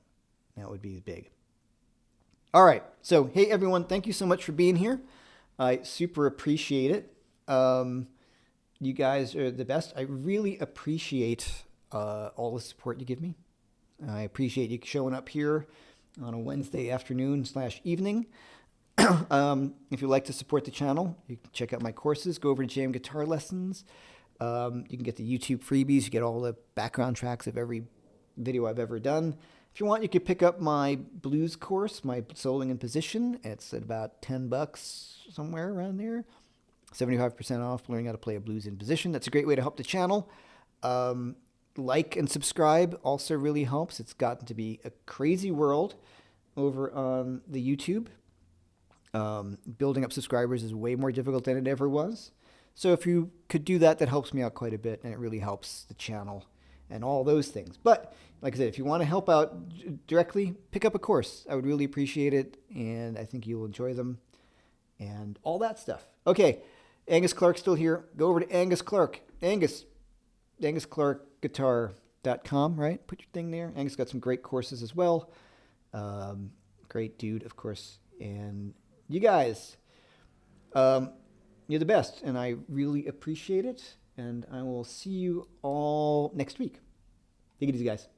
That would be big. All right. So, hey, everyone. Thank you so much for being here. I super appreciate it. You guys are the best. I really appreciate all the support you give me. I appreciate you showing up here on a Wednesday afternoon/evening. If you'd like to support the channel, you can check out my courses. Go over to Jam Guitar Lessons. You can get the YouTube freebies. You get all the background tracks of every video I've ever done. If you want, you could pick up my blues course, my soloing in position. It's at about $10, somewhere around there. 75% off, learning how to play a blues in position. That's a great way to help the channel. Like and subscribe also really helps. It's gotten to be a crazy world over on the YouTube. Building up subscribers is way more difficult than it ever was. So if you could do that, that helps me out quite a bit, and it really helps the channel and all those things. But like I said, if you want to help out directly, pick up a course. I would really appreciate it, and I think you'll enjoy them and all that stuff. Okay, Angus Clark's still here. Go over to Angus Clark. AngusClarkGuitar.com, right? Put your thing there. Angus got some great courses as well. Great dude, of course. And you guys, you're the best, and I really appreciate it. And I will see you all next week. Take it easy, guys.